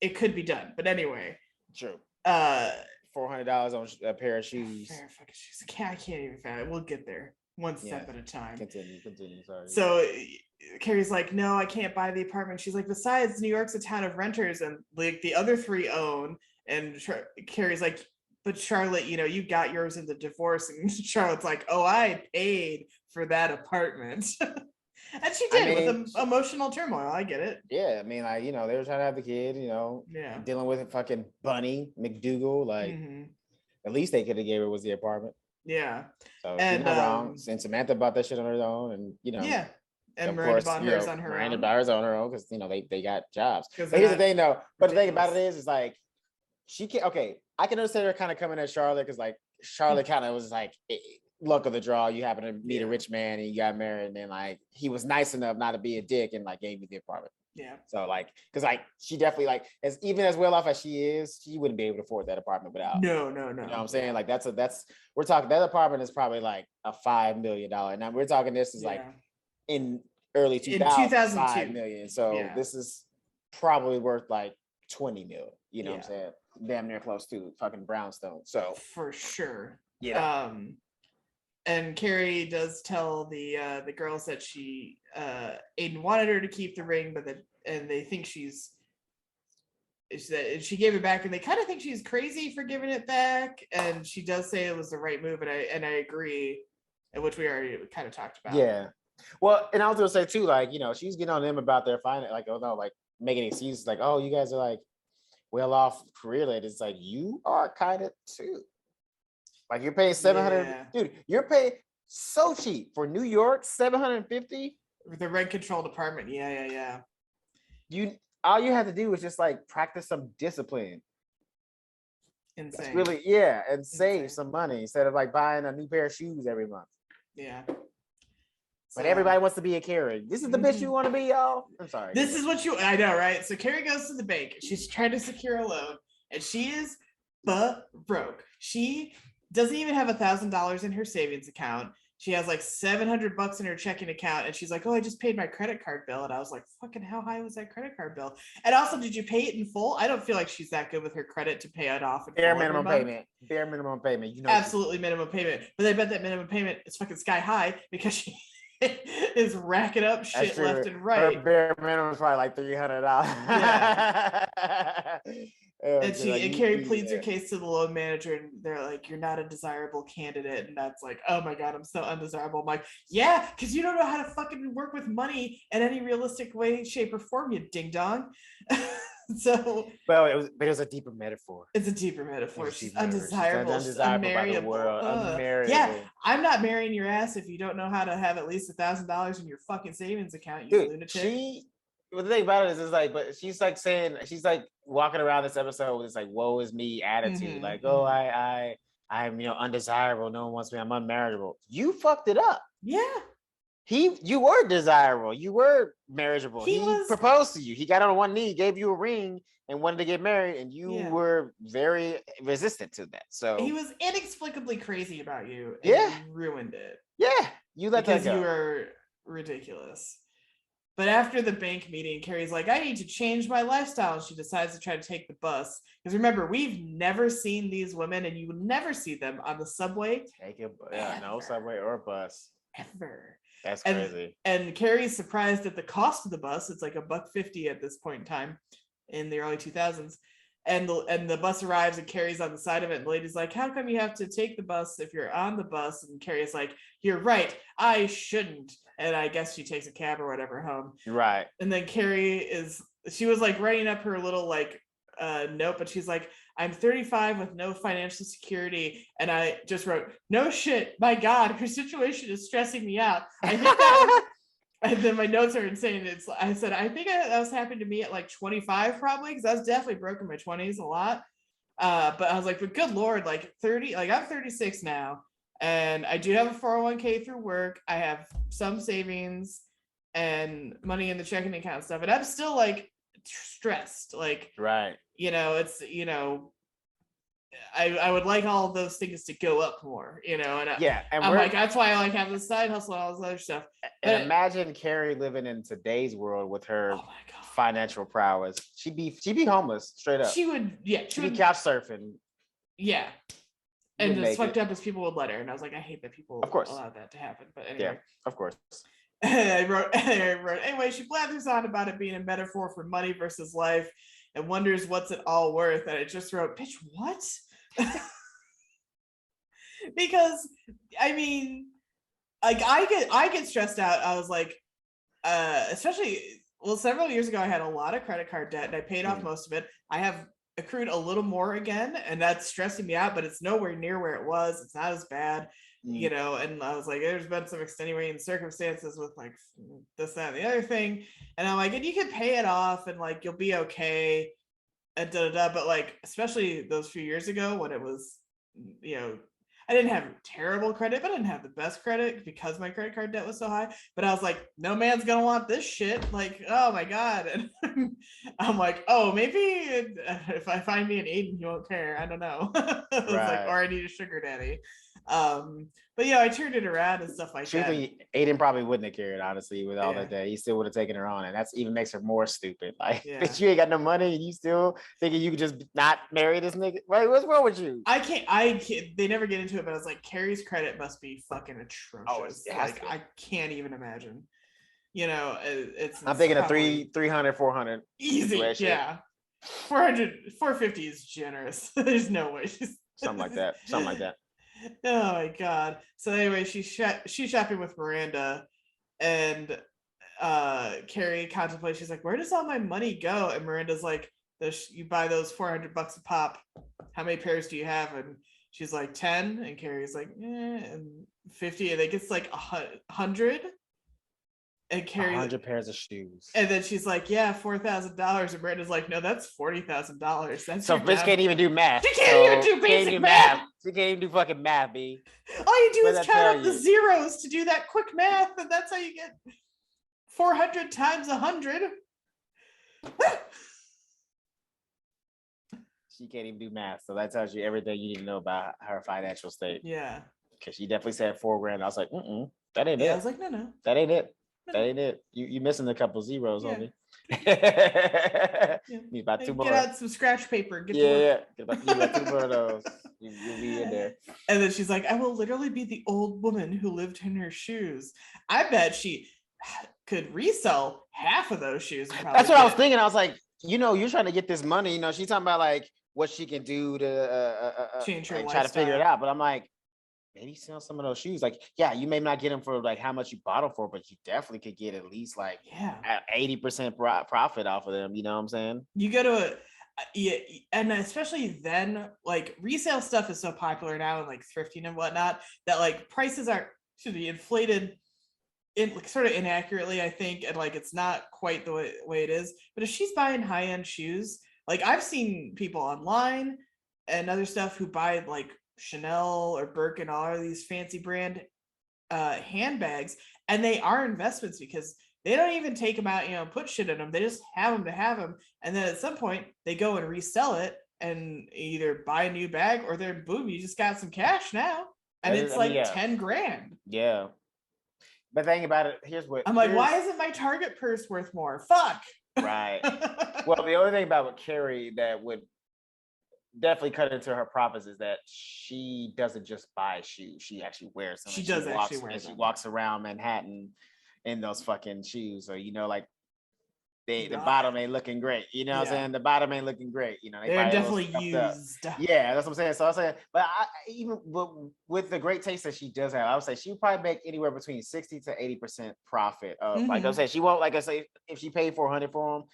it could be done. But anyway. True. $400 on a pair of shoes. Fair fucking shoes. I can't even find it. We'll get there one step at a time. Continue. Sorry. So Carrie's like, no, I can't buy the apartment. She's like, besides, New York's a town of renters, and like the other three own. And Carrie's like, but Charlotte, you got yours in the divorce. And Charlotte's like, oh, I paid for that apartment. And she did with emotional turmoil. I get it. Yeah, I mean, like, they were trying to have the kid, dealing with a fucking Bunny McDougal. Like, at least they could have gave her was the apartment. Yeah. So she's not wrong. And Samantha bought that shit on her own, and yeah. And Miranda bought hers on her own. Miranda bought hers on her own because they got jobs. But here's the thing, though. But the thing about it is like she can't. Okay, I can understand her kind of coming at Charlotte because like Charlotte kind of was like, luck of the draw. You happen to meet a rich man and you got married, and then like he was nice enough not to be a dick and like gave me the apartment. Yeah. So like, because like she definitely like as well off as she is, she wouldn't be able to afford that apartment without. No. You know what I'm saying? Like we're talking that apartment is probably like a $5 million. Now we're talking this is like in early 2000 $5 million. So this is probably worth like 20 mil. You know what I'm saying? Damn near close to fucking brownstone. So for sure. Yeah. And Carrie does tell the girls that Aiden wanted her to keep the ring, but they think she gave it back, and they kind of think she's crazy for giving it back. And she does say it was the right move, and I agree, which we already kind of talked about. Yeah. Well, and I was gonna say too, like she's getting on them about their finance, like like making excuses, like you guys are like well off career later. It's like you are kind of too. Like you're paying $700, dude. You're paying so cheap for New York, $750. The rent controlled apartment. Yeah. All you have to do is just like practice some discipline. Insane. That's really and save some money instead of like buying a new pair of shoes every month. Yeah. But everybody wants to be a Carrie. This is the bitch you want to be, y'all. I'm sorry. This is what I know, right? So Carrie goes to the bank. She's trying to secure a loan, and she is broke. She doesn't even have $1,000 in her savings account. she has like $700 in her checking account, and she's like, "Oh, I just paid my credit card bill." And I was like, "Fucking, how high was that credit card bill?" And also, did you pay it in full? I don't feel like she's that good with her credit to pay it off in bare full minimum payment. Bare minimum payment. You know, absolutely minimum payment. But I bet that minimum payment is fucking sky high because she is racking up shit left and right. Her bare minimum is probably like $300. Yeah. And Carrie pleads her case to the loan manager, and they're like, "You're not a desirable candidate." And that's like, "Oh my God, I'm so undesirable." I'm like, "Yeah, because you don't know how to fucking work with money in any realistic way, shape, or form, you ding dong." So, well, it was a deeper metaphor. It's a deeper metaphor. She's undesirable. She's unmarriable. Yeah, I'm not marrying your ass if you don't know how to have at least $1,000 in your fucking savings account, you lunatic. The thing about it is like, but she's like saying, she's like walking around this episode with this like "woe is me" attitude, like, "Oh, I'm undesirable. No one wants me. I'm unmarriageable." You fucked it up. Yeah. You were desirable. You were marriageable. He proposed to you. He got on one knee, gave you a ring, and wanted to get married, and you were very resistant to that. So he was inexplicably crazy about you. And you ruined it. Yeah, you let that go. Because you were ridiculous. But after the bank meeting, Carrie's like, "I need to change my lifestyle." And she decides to try to take the bus. Because remember, we've never seen these women, and you would never see them on the subway. No subway or bus. Ever. That's crazy. And Carrie's surprised at the cost of the bus. It's like $1.50 at this point in time in the early 2000s. And the bus arrives, and Carrie's on the side of it. And the lady's like, "How come you have to take the bus if you're on the bus?" And Carrie's like, "You're right. I shouldn't." And I guess she takes a cab or whatever home. Right. And then Carrie she was like writing up her little like note, but she's like, "I'm 35 with no financial security." And I just wrote, "No shit. My God, her situation is stressing me out." I think that and then my notes are insane. I said, I think that was happening to me at like 25 probably, because I was definitely broke in my 20s a lot. But I was like, but good Lord, like 30, like I'm 36 now. And I do have a 401k through work. I have some savings and money in the checking account and stuff. And I'm still like stressed. Like, right. It's, I would like all of those things to go up more, and I'm like, that's why I like having the side hustle and all this other stuff. And imagine Carrie living in today's world with her financial prowess. She'd be homeless straight up. She would, she'd be couch surfing. Yeah. And as fucked up as people would let her. And I was like, I hate that people allow that to happen. But anyway. Yeah, of course. I wrote, anyway, she blathers on about it being a metaphor for money versus life and wonders what's it all worth. And I just wrote, bitch, what? Because I mean, like I get stressed out. I was like, especially, several years ago I had a lot of credit card debt and I paid off most of it. I have accrued a little more again, and that's stressing me out, but it's nowhere near where it was. It's not as bad, and I was like, there's been some extenuating circumstances with like this, that, and the other thing, and I'm like, and you can pay it off and like you'll be okay, and but like especially those few years ago when it was, I didn't have terrible credit, but I didn't have the best credit because my credit card debt was so high. But I was like, no man's gonna want this shit. Like, oh my God. And I'm like, oh, maybe if I find me an Aiden, he won't care. I don't know. I was like, or I need a sugar daddy. But I turned it around and stuff like that. Aiden probably wouldn't have cared, honestly, with all that day. He still would have taken her on, and that's even makes her more stupid. Like, bitch, you ain't got no money, and you still thinking you could just not marry this nigga. Like, what's wrong with you? I can't. They never get into it, but I was like, Carrie's credit must be fucking atrocious. Like, I can't even imagine. It's. I'm thinking of 300, 400. Easy, situation. Yeah. 450 is generous. There's no way. Something like that. Oh my God. So anyway, she's shopping with Miranda, and Carrie contemplates, she's like, where does all my money go? And Miranda's like, you buy those $400 a pop. How many pairs do you have? And she's like, 10. And Carrie's like, and 50. And it gets like 100. And Carrie 100 pairs of shoes. And then she's like, yeah, $4,000. And Miranda's like, no, that's $40,000. So bitch can't even do math. She can't even do basic math. She can't even do fucking math, B. All you do is count up the zeros to do that quick math, and that's how you get 400 times 100. She can't even do math, so that tells you everything you need to know about her financial state. Yeah. Because she definitely said $4,000. I was like, that ain't it. I was like, no. That ain't it. That ain't it. You missing a couple zeros on me. Need about 2 more. Get out some scratch paper. Get about 2 more of those. You'll be in there. And then she's like, I will literally be the old woman who lived in her shoes. I bet she could resell half of those shoes. That's what I was thinking. I was like, you're trying to get this money. She's talking about like what she can do to change her try to figure it out. But I'm like, maybe sell some of those shoes. Like, yeah, you may not get them for like how much you bought them for, but you definitely could get at least like 80% profit off of them. You know what I'm saying? You go to and especially then, like resale stuff is so popular now and like thrifting and whatnot that like prices are inflated sort of inaccurately, I think, and like it's not quite the way it is. But if she's buying high-end shoes, like I've seen people online and other stuff who buy like Chanel or Birkin, all of these fancy brand handbags, and they are investments because they don't even take them out, put shit in them. They just have them to have them, and then at some point they go and resell it and either buy a new bag or they're boom, you just got some cash now, and it's like $10,000. Yeah. But thinking about it, here's what I'm like, why isn't my Target purse worth more? Fuck. Right. Well, the only thing about Carrie that would definitely cut into her profits is that she doesn't just buy shoes; she actually wears them. She does actually wear them. She walks around Manhattan in those fucking shoes, or like the bottom ain't looking great. You know what I'm saying? The bottom ain't looking great. They're definitely used. Yeah, that's what I'm saying. So I say, but even with the great taste that she does have, I would say she would probably make anywhere between 60 to 80% profit. Of like I said, she won't, like I say, if she paid $400 for them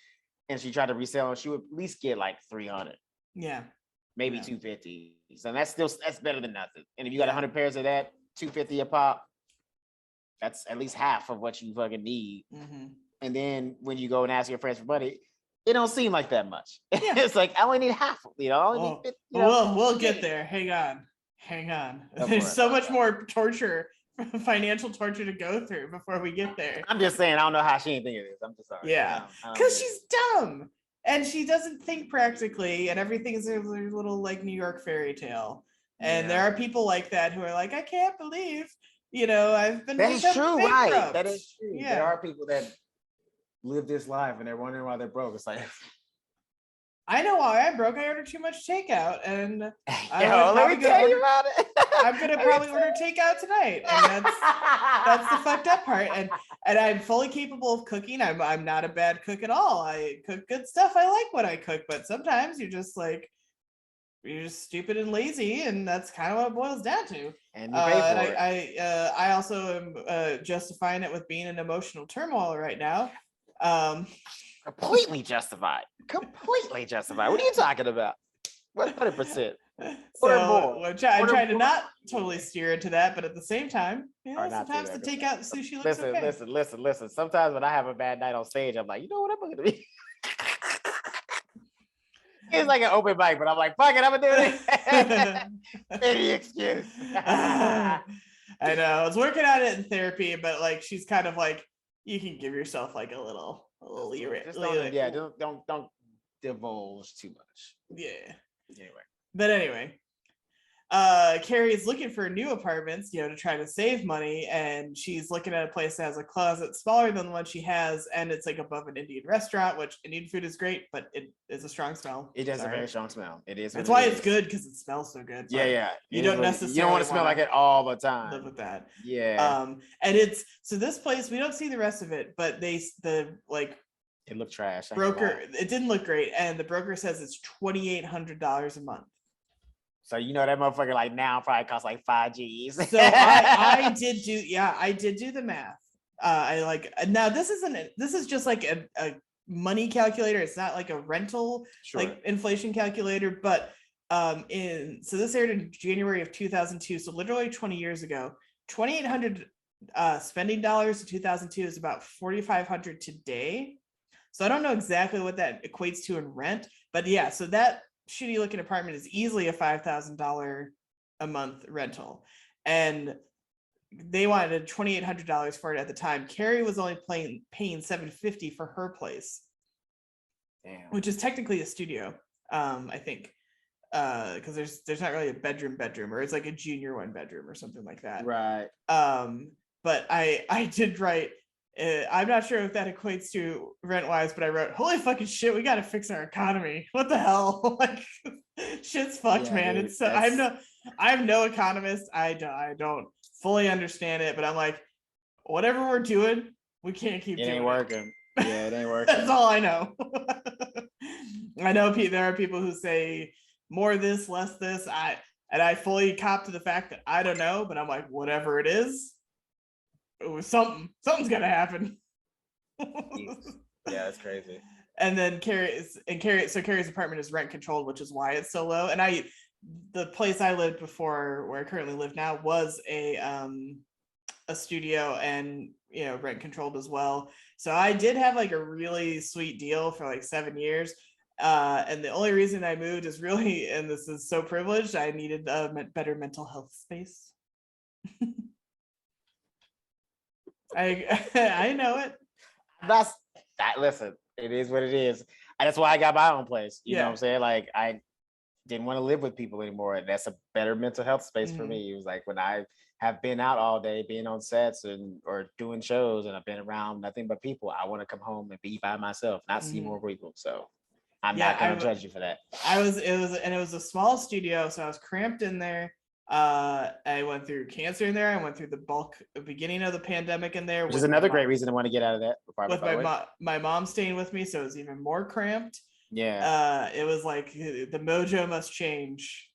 and she tried to resell them, she would at least get like $300. Yeah. Maybe $250. So that's better than nothing. And if you got 100 pairs of that, $250 a pop, that's at least half of what you fucking need. And then when you go and ask your friends for money, it don't seem like that much. It's like I only need half. I only need 50, we'll get there. Hang on. There's so much more torture, financial torture to go through before we get there. I'm just saying, I don't know how she didn't think of this. I'm just sorry. Yeah, because she's dumb and she doesn't think practically, and everything is a little like New York fairy tale. And there are people like that who are like, I can't believe, I've been. That is true, bankrupt. right? That is true. Yeah. There are people that live this life and they're wondering why they're broke. It's like, I know why I'm broke. I order too much takeout, and let me tell you about it. I'm gonna probably order takeout tonight, and that's the fucked up part. And I'm fully capable of cooking. I'm not a bad cook at all. I cook good stuff. I like what I cook, but sometimes you're just stupid and lazy, and that's kind of what it boils down to. And you pay for it. I also am justifying it with being in emotional turmoil right now. Completely justified. What are you talking about? 100%. So I'm trying to not totally steer into that, but at the same time, sometimes the takeout sushi looks okay. Listen. Sometimes when I have a bad night on stage, I'm like, you know what, I'm gonna be. It's like an open mic, but I'm like, fuck it, I'm gonna do it. Any excuse. I know. I was working on it in therapy, but like she's kind of like, you can give yourself like a little leeway. Don't divulge too much. Yeah. Anyway. Carrie is looking for new apartments, to try to save money, and she's looking at a place that has a closet smaller than the one she has, and it's like above an Indian restaurant, which Indian food is great, but it is a strong smell. It has a very strong smell. It is. That's why it's good, because it smells so good. Yeah. You don't necessarily. You don't want to smell like it all the time. Live with that. Yeah. And it's so this place, we don't see the rest of it, but it looked trash. Broker, it didn't look great, and the broker says it's $2,800 a month. So that motherfucker like now probably costs like 5 G's. So I did do the math. Now this is just like a money calculator. It's not like a rental like inflation calculator, but this aired in January of 2002, so literally 20 years ago. 2,800 spending dollars in 2002 is about 4,500 today. So I don't know exactly what that equates to in rent, but yeah, so that shitty looking apartment is easily a $5,000 a month rental, and they wanted $2,800 for it at the time. Carrie was only paying $750 for her place. Damn. Which is technically a studio, I think. because there's not really a bedroom, or it's like a junior 1-bedroom or something like that. Right. But I did write. I'm not sure if that equates to rent wise, but I wrote, "Holy fucking shit, we got to fix our economy. What the hell? Like, shit's fucked, man." Dude, it's so I'm no economist. I don't fully understand it, but I'm like, whatever we're doing, we can't keep doing it. Ain't working. Yeah, it ain't working. That's all I know. I know there are people who say more this, less this. I fully cop to the fact that I don't know, but I'm like, whatever it is, something's gonna happen. Yeah, that's crazy. And then Carrie's apartment is rent controlled, which is why it's so low. And the place I lived before, where I currently live now, was a studio and rent controlled as well. So I did have like a really sweet deal for like 7 years. And the only reason I moved is really, and this is so privileged, I needed a better mental health space. I know it. Listen, it is what it is. And that's why I got my own place. You know what I'm saying? Like, I didn't want to live with people anymore. And that's a better mental health space for me. It was like when I have been out all day, being on sets or doing shows, and I've been around nothing but people, I want to come home and be by myself, not see more people. So I'm not going to judge you for that. It was a small studio, so I was cramped in there. I went through cancer in there. I went through the beginning of the pandemic in there. Which is another great reason to want to get out of that. With my mom staying with me, so it was even more cramped. Yeah. It was like the mojo must change.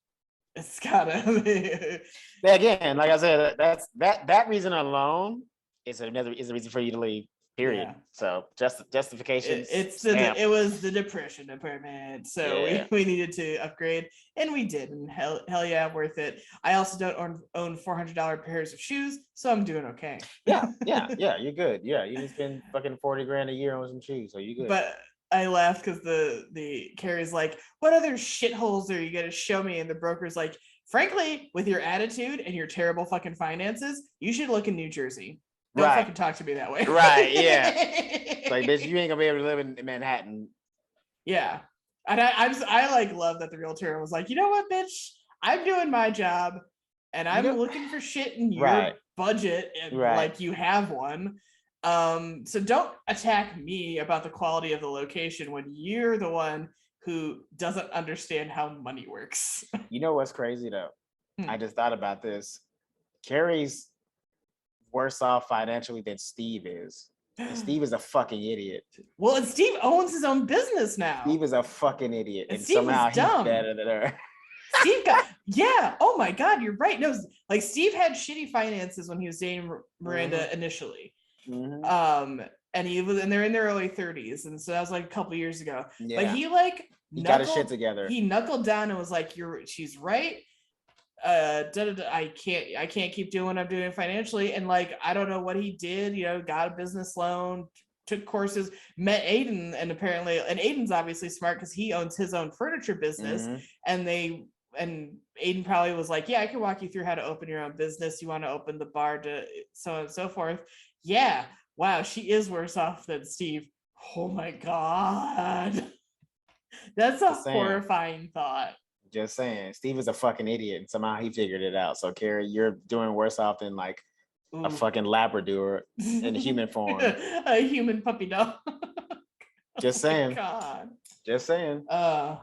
It's gotta. Again, like I said, that reason alone is a reason for you to leave. Period. Yeah. So justification. It was the depression department, so we needed to upgrade, and we did, and hell yeah, worth it. I also don't own $400 pairs of shoes, so I'm doing okay. Yeah, you're good. Yeah, you can spend fucking $40,000 a year on some shoes, so you're good. But I laughed because the Carrie's like, "What other shitholes are you gonna show me?" And the broker's like, "Frankly, with your attitude and your terrible fucking finances, you should look in New Jersey. Don't fucking talk to me that way." Right, yeah. Like, bitch, you ain't gonna be able to live in Manhattan. Yeah. And I like love that the realtor was like, "You know what, bitch? I'm doing my job and I'm looking for shit in your budget, and like you have one. So don't attack me about the quality of the location when you're the one who doesn't understand how money works." You know what's crazy though? I just thought about this. Carrie's worse off financially than Steve is. And Steve is a fucking idiot. Well, and Steve owns his own business now. Steve is a fucking idiot. And somehow he's better than her. Steve oh my God, you're right. No, like Steve had shitty finances when he was dating Miranda initially. Mm-hmm. And they're in their early 30s. And so that was like a couple years ago. Yeah. But he got his shit together. He knuckled down and was like, she's right. I can't keep doing what I'm doing financially. And like, I don't know what he did, got a business loan, took courses, met Aiden, and Aiden's obviously smart because he owns his own furniture business. Mm-hmm. And Aiden probably was like, "Yeah, I can walk you through how to open your own business. You want to open the bar to so on and so forth." Yeah. Wow. She is worse off than Steve. Oh my God. That's a horrifying thought. Just saying, Steve is a fucking idiot, and somehow he figured it out. So, Carrie, you're doing worse off than like a fucking Labrador in human form, a human puppy dog. Just saying. God. Just saying. But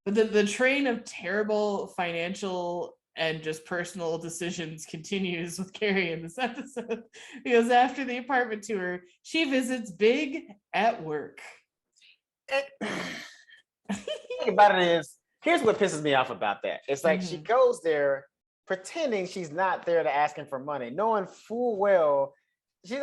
the train of terrible financial and just personal decisions continues with Carrie in this episode, because after the apartment tour, she visits Big at work. Think about it is. Here's what pisses me off about that. It's like she goes there pretending she's not there to asking for money, knowing full well she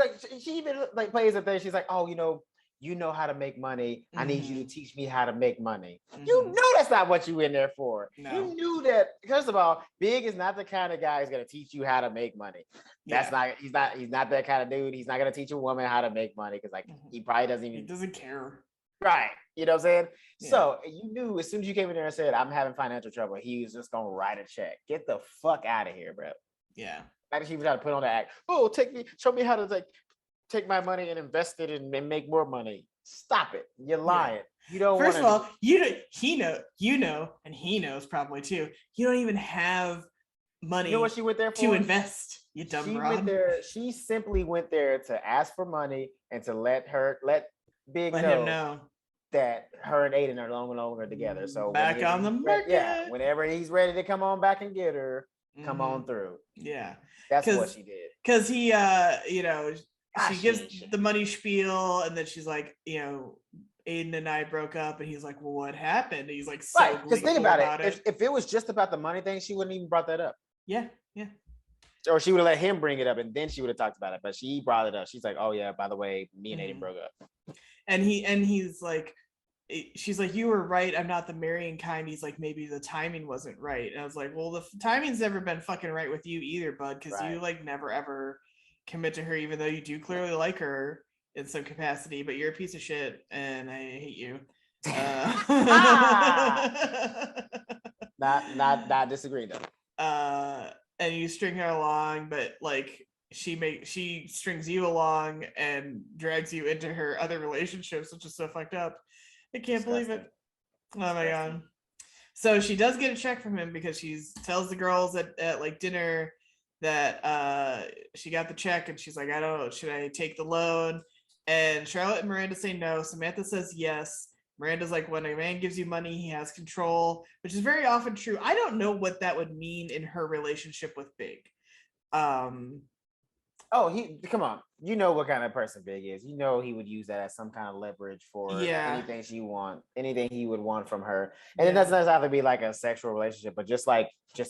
even like plays a thing. She's like, "Oh, you know how to make money. I need you to teach me how to make money." You know that's not what you in there for. No. You knew that. First of all, Big is not the kind of guy who's gonna teach you how to make money. He's not that kind of dude. He's not gonna teach a woman how to make money because he probably doesn't care. Right. You know what I'm saying? Yeah. So you knew as soon as you came in there and said, "I'm having financial trouble," he was just gonna write a check. Get the fuck out of here, bro. Yeah. Like she was trying to put on the act. "Oh, show me how to take my money and invest it and make more money." Stop it. You're lying. You don't. First of all, he knows probably too. You don't even have money. You know what she went there for? To invest. You dumb broad. Went there. She simply went there to ask for money and to let Big him know that her and Aiden are no longer together. So back on the market. Whenever he's ready to come on back and get her, come on through. Yeah, that's what she did. Because he, she gives the money spiel, and then she's like, Aiden and I broke up, and he's like, well, what happened? And he's like, right. Because think about it. If it was just about the money thing, she wouldn't even brought that up. Yeah. Or she would have let him bring it up, and then she would have talked about it. But she brought it up. She's like, oh yeah, by the way, me and Aiden broke up. And he's like, she's like, you were right. I'm not the marrying kind. He's like, maybe the timing wasn't right. And I was like, well, the timing's never been fucking right with you either, bud. Because you like never ever commit to her, even though you do clearly like her in some capacity, but you're a piece of shit and I hate you. Not disagreeing though. And you string her along, but like she strings you along and drags you into her other relationships, which is so fucked up. I can't believe it. Oh my god. So she does get a check from him because she tells the girls at like dinner that she got the check, and she's like, I don't know, should I take the loan? And Charlotte and Miranda say no. Samantha says yes. Miranda's like, when a man gives you money, he has control, which is very often true. I don't know what that would mean in her relationship with Big. Come on. You know what kind of person Big is. You know he would use that as some kind of leverage for anything anything he would want from her. And it doesn't have to be like a sexual relationship, but just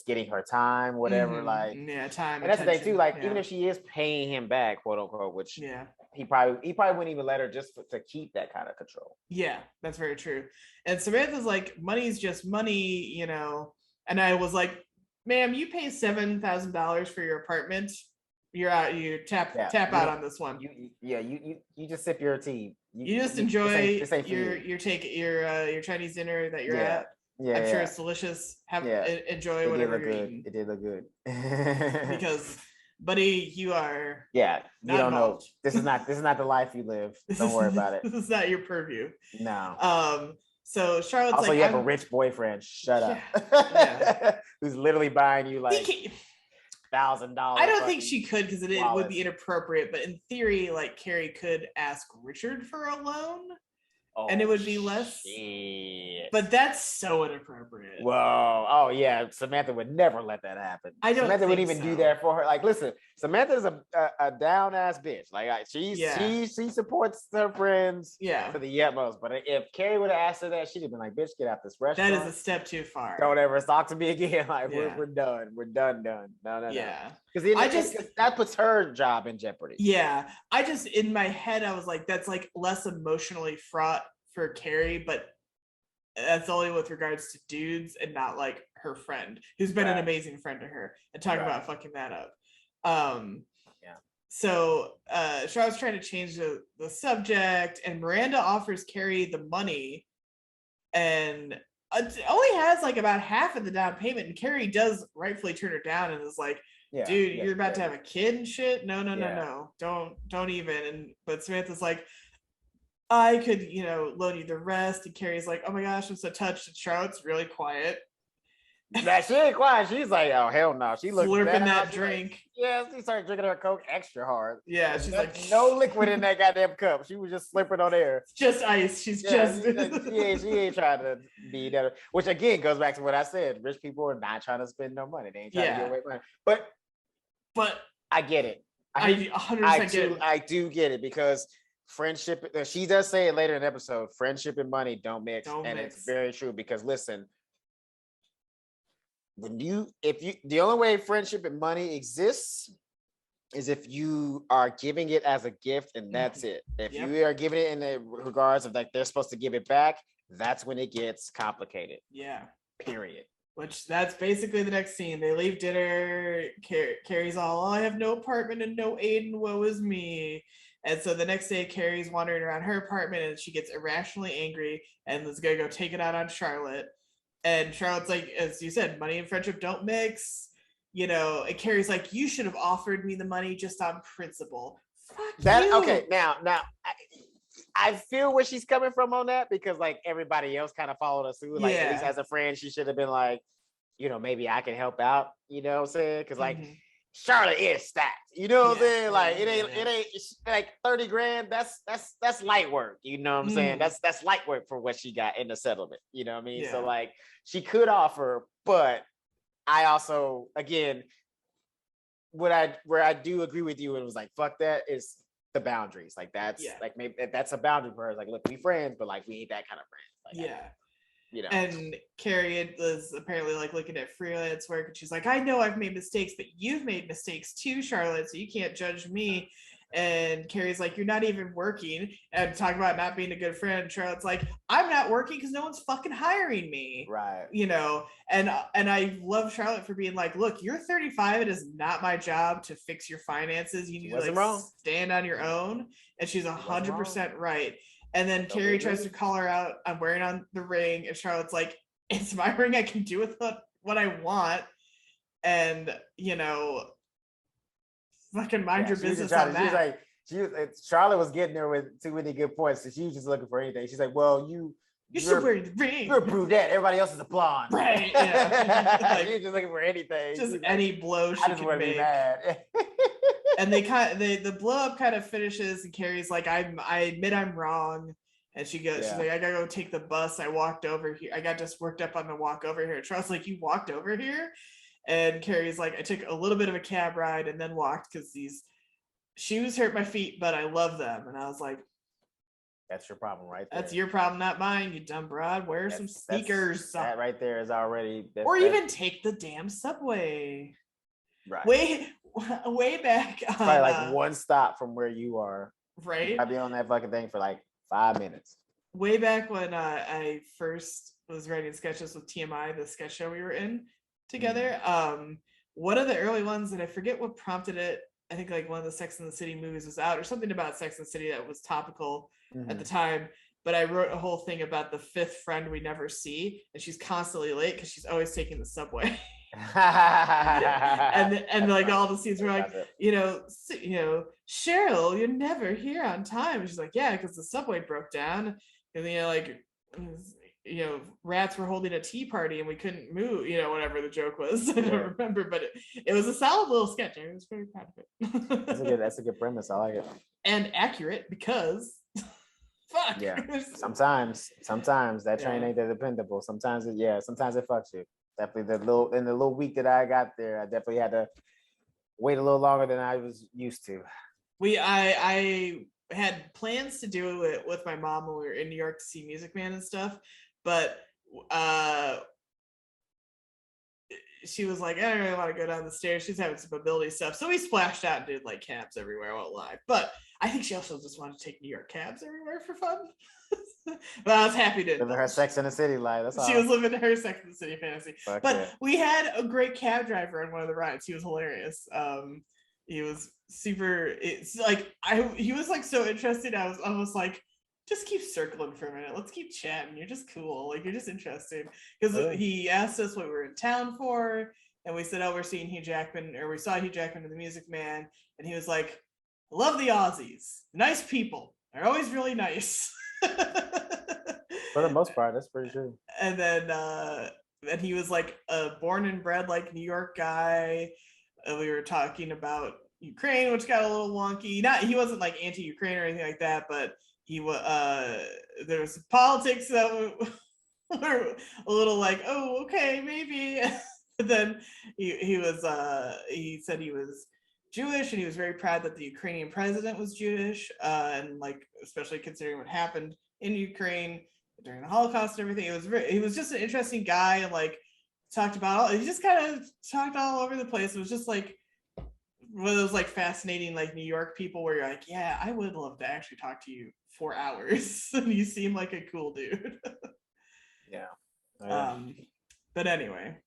getting her time, whatever. Time. And that's the thing too. Even if she is paying him back, quote unquote, which he probably wouldn't even let her just to keep that kind of control. Yeah, that's very true. And Samantha's like, money's just money, And I was like, ma'am, you pay $7,000 for your apartment. You're out. You tap out on this one. You just sip your tea. You just enjoy your Chinese dinner that you're at. Yeah, I'm sure it's delicious. Enjoy whatever you're eating. It did look good. Because, buddy, you are. Yeah, you don't know. This is not the life you live. Don't worry about it. This is not your purview. No. So Charlotte's also, like, you have a rich boyfriend. Shut up. Who's literally buying you like $1,000. I don't think she could, because it would be inappropriate. But in theory, like Carrie could ask Richard for a loan, and it would be less. Shit. But that's so inappropriate. Whoa! Oh yeah, Samantha would never let that happen. Samantha wouldn't even do that for her. Like, listen, Samantha's a down ass bitch. Like, she supports her friends to the utmost. But if Carrie would have asked her that, she'd have been like, "Bitch, get out this restaurant." That is a step too far. Don't ever talk to me again. Like, we're done. We're done. No. Yeah. Because that puts her job in jeopardy. Yeah. In my head, I was like, that's like less emotionally fraught for Carrie, but that's only with regards to dudes and not like her friend, who's been an amazing friend to her, and talk about fucking that up. So Charlotte's trying to change the subject, and Miranda offers Carrie the money, and it only has like about half of the down payment, and Carrie does rightfully turn her down and is like, dude, you're about to have a kid and shit. No, don't even. But Samantha's like, I could, loan you the rest. And Carrie's like, oh my gosh, I'm so touched. And Charlotte's really quiet. She ain't quiet. She's like, oh hell no. She looks slurping that drink. Like, she started drinking her Coke extra hard. Yeah, she's like, no liquid in that goddamn cup. She was just slipping on air. It's just ice. She ain't trying to be that. Which again goes back to what I said. Rich people are not trying to spend no money. They ain't trying to get away with money. But I get it. I 100% get it. I do get it, because friendship, she does say it later in the episode, friendship and money don't mix. It's very true, because listen, the only way friendship and money exists is if you are giving it as a gift, and that's it. If you are giving it in the regards of like they're supposed to give it back, that's when it gets complicated. Period. Which that's basically the next scene. They leave dinner. Carrie's all, I have no apartment and no Aiden, woe is me. And so the next day, Carrie's wandering around her apartment, and she gets irrationally angry and is going to go take it out on Charlotte. And Charlotte's like, as you said, money and friendship don't mix. And Carrie's like, you should have offered me the money just on principle. Fuck you. Okay, now, I feel where she's coming from on that, because like everybody else kind of followed us through. Like at least as a friend, she should have been like, you know, maybe I can help out. You know what I'm saying? Because like Charlotte is stacked. You know what I'm saying? Like it ain't like 30 grand. That's light work. You know what I'm saying? That's light work for what she got in the settlement. You know what I mean? So like she could offer, but I also, again, where I do agree with you, and it was like, fuck that, is the boundaries. Like that's like, maybe that's a boundary for her. Like, look, we friends, but like we ain't that kind of friends. Like, you know. And Carrie was apparently like looking at freelance work, and she's like, I know I've made mistakes, but you've made mistakes too, Charlotte, so you can't judge me. And Carrie's like, you're not even working, and talk about not being a good friend. Charlotte's like, I'm not working because no one's fucking hiring me. Right. You know, and I love Charlotte for being like, look, you're 35. It is not my job to fix your finances. You need to like stand on your own. And she's 100% right. And then Carrie tries to call her out on wearing on the ring, and Charlotte's like, it's my ring. I can do with what I want. And, you know, fucking mind your business on that. Charlotte was getting there with too many good points, so she was just looking for anything. She's like, well, you're still wearing the ring. You're prove that. Everybody else is a blonde. Right. Yeah. Like, she's just looking for anything. Just any blow she can make. Be mad. And the blow up kind of finishes, and Carrie's like, I admit I'm wrong. And she goes, she's like, I gotta go take the bus. I walked over here. I got just worked up on the walk over here. Charles like, you walked over here? And Carrie's like, I took a little bit of a cab ride and then walked because these shoes hurt my feet, but I love them. And I was like, that's your problem right there. That's your problem, not mine, you dumb broad. Wear some sneakers. That right there is already... Or even take the damn subway. Right. Way back on... Probably like one stop from where you are. Right. I'd be on that fucking thing for like 5 minutes. Way back when I first was writing sketches with TMI, the sketch show we were in together. One of the early ones, and I forget what prompted it. I think like one of the Sex and the City movies was out, or something about Sex and the City that was topical at the time. But I wrote a whole thing about the fifth friend we never see, and she's constantly late because she's always taking the subway. and like all the scenes were like, you know, Cheryl, you're never here on time. And she's like, yeah, because the subway broke down, and you know, like, you know, rats were holding a tea party and we couldn't move, you know, whatever the joke was. I don't remember, but it was a solid little sketch. I was very proud of it. That's a good premise. I like it. And accurate because fuck. Yeah. Sometimes that train ain't that dependable. Sometimes it fucks you. Definitely in the little week that I got there, I definitely had to wait a little longer than I was used to. I had plans to do it with my mom when we were in New York to see Music Man and stuff, but she was like, I don't really want to go down the stairs. She's having some mobility stuff. So we splashed out and did like cabs everywhere. I won't lie. But I think she also just wanted to take New York cabs everywhere for fun. But I was happy to living her Sex in the City life. She was living her Sex in the City fantasy. We had a great cab driver on one of the rides. He was hilarious. He was super. It's like he was like so interested. I was almost like, just keep circling for a minute. Let's keep chatting. You're just cool. Like, you're just interesting. Because he asked us what we were in town for, and we said, oh, we're seeing Hugh Jackman, or we saw Hugh Jackman in The Music Man, and he was like, I love the Aussies. Nice people. They're always really nice. For the most part, that's pretty true. And then he was like a born and bred like New York guy. We were talking about Ukraine, which got a little wonky. He wasn't like anti-Ukraine or anything like that, but he was there was politics that were a little like, oh, okay, maybe. But then he said he was Jewish, and he was very proud that the Ukrainian president was Jewish, and like especially considering what happened in Ukraine during the Holocaust and everything. He was just an interesting guy, and like he just kind of talked all over the place. It was just like one of those like fascinating like New York people where you're like, yeah, I would love to actually talk to you for hours. And you seem like a cool dude. Yeah. But anyway,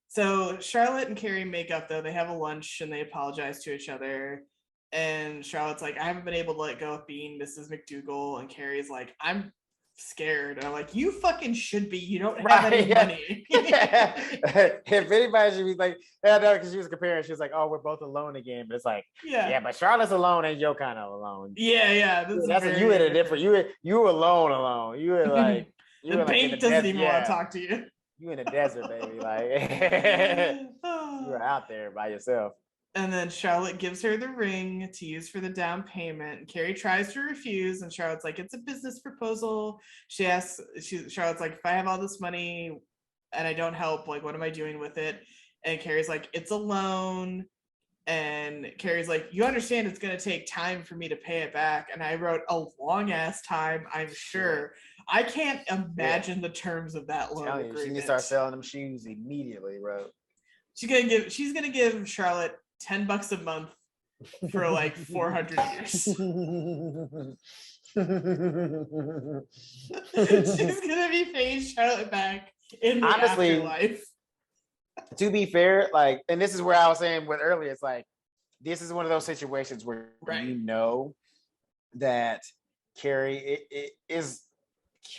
so Charlotte and Carrie make up though. They have a lunch and they apologize to each other. And Charlotte's like, I haven't been able to let go of being Mrs. McDougal. And Carrie's like, I'm scared. And I'm like, you fucking should be. You don't have any money. If anybody should be like, because she was comparing, she was like, oh, we're both alone again. But it's like, yeah, but Charlotte's alone and you're kind of alone. Yeah. That's what you in a different. You were alone. You were like, the bank doesn't even want to talk to you. You in the desert, baby. Like you were out there by yourself. And then Charlotte gives her the ring to use for the down payment. Carrie tries to refuse, and Charlotte's like, it's a business proposal. Charlotte's like, if I have all this money and I don't help, like, what am I doing with it? And Carrie's like, it's a loan. And Carrie's like, you understand it's going to take time for me to pay it back. And I wrote a long ass time, I'm sure. I can't imagine the terms of that loan agreement. She needs to start selling them shoes immediately, bro. She's gonna give Charlotte $10 a month for like 400 years. She's gonna be paying Charlotte back in the afterlife. To be fair, like, and this is where I was saying with earlier, it's like this is one of those situations where you know that Carrie is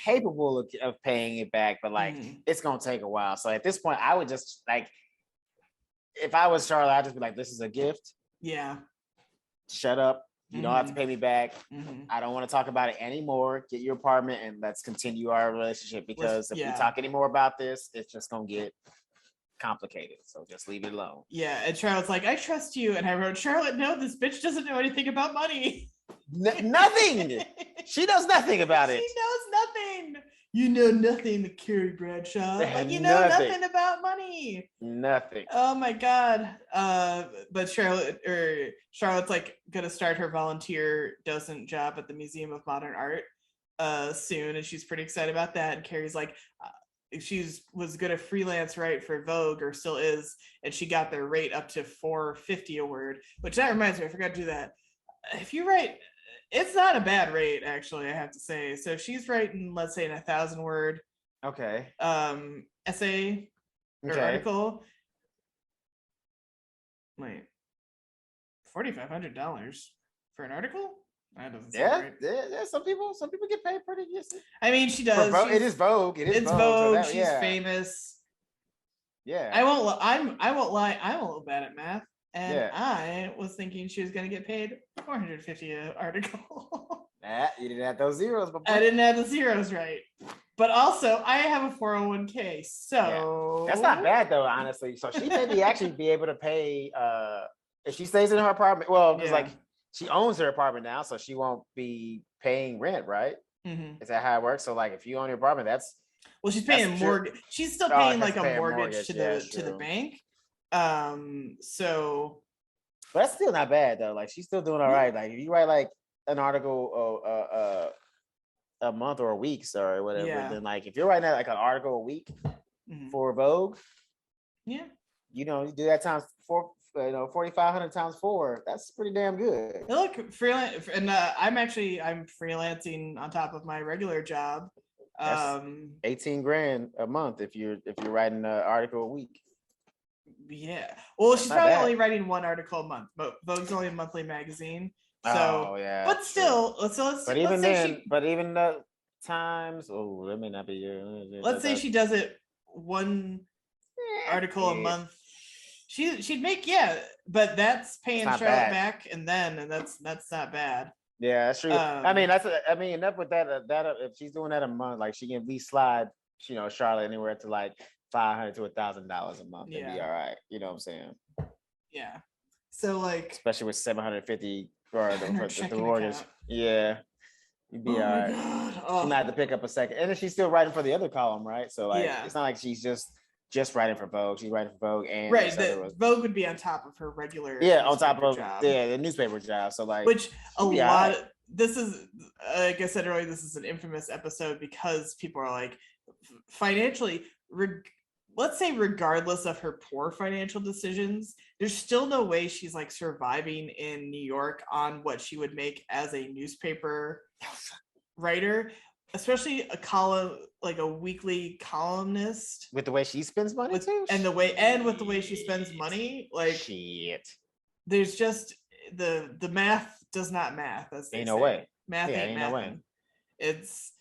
capable of paying it back, but like it's gonna take a while. So at this point, I would just like, if I was Charlotte, I'd just be like, this is a gift. Yeah. Shut up. You don't have to pay me back. I don't want to talk about it anymore. Get your apartment and let's continue our relationship, because if we talk anymore about this, it's just gonna get complicated. So just leave it alone. Yeah. And Charlotte's like, I trust you. And I wrote, Charlotte, no, this bitch doesn't know anything about money. Nothing. She knows nothing about it. She knows nothing. You know nothing, Carrie Bradshaw. Like, you know nothing about money. Nothing. Oh my God. But Charlotte's like gonna start her volunteer docent job at the Museum of Modern Art soon, and she's pretty excited about that. And Carrie's like, was gonna freelance write for Vogue, or still is, and she got their rate up to $4.50 a word. Which that reminds me, I forgot to do that. If you write, it's not a bad rate, actually, I have to say. So if she's writing, let's say, in 1,000 word essay or article, wait, $4,500 for an article? That doesn't sound right. Yeah. Some people get paid pretty decent. I mean, she does. It is Vogue. It's Vogue. So she's famous. Yeah. I won't lie. I'm a little bad at math. And I was thinking she was going to get paid $450 an article. You didn't have those zeros. I didn't have the zeros right. But also, I have a 401k, so... That's not bad, though, honestly. So she may actually be able to pay, if she stays in her apartment, well, because like she owns her apartment now, so she won't be paying rent, right? Is that how it works? So like if you own your apartment, that's... Well, she's paying mortgage. She's still paying like a mortgage to the bank. So but that's still not bad though. Like she's still doing all right. Like if you write like an article a month or a week, or whatever, then like if you're writing like an article a week for Vogue, you do that times 4,500 times 4. That's pretty damn good. Look, freelance, and I'm freelancing on top of my regular job. That's 18 grand a month if you're writing an article a week. Yeah. Well, she's probably only writing one article a month, but Vogue's only a monthly magazine. So, but still, but even the times, that may not be. Let's say she does it one article a month. She'd make but that's paying Charlotte back, and that's not bad. Yeah, that's true. Enough with that. If she's doing that a month, like she can at least slide, Charlotte anywhere to like $500 to $1,000 a month and be all right. You know what I'm saying? Yeah. So like, especially with $750 for the mortgage. Yeah, you'd be all right. She might have to pick up a second, and then she's still writing for the other column, right? So like, it's not like she's just writing for Vogue. She's writing for Vogue, and Vogue would be on top of her regular on top of job. the newspaper job. So like, which a lot of this is, like I said earlier, this is an infamous episode because people are like, financially, let's say regardless of her poor financial decisions, there's still no way she's like surviving in New York on what she would make as a newspaper writer, especially a column, like a weekly columnist. With the way she spends money too? With the way she spends money, like there's just the math does not math. As they say. No way. Math ain't no way. It's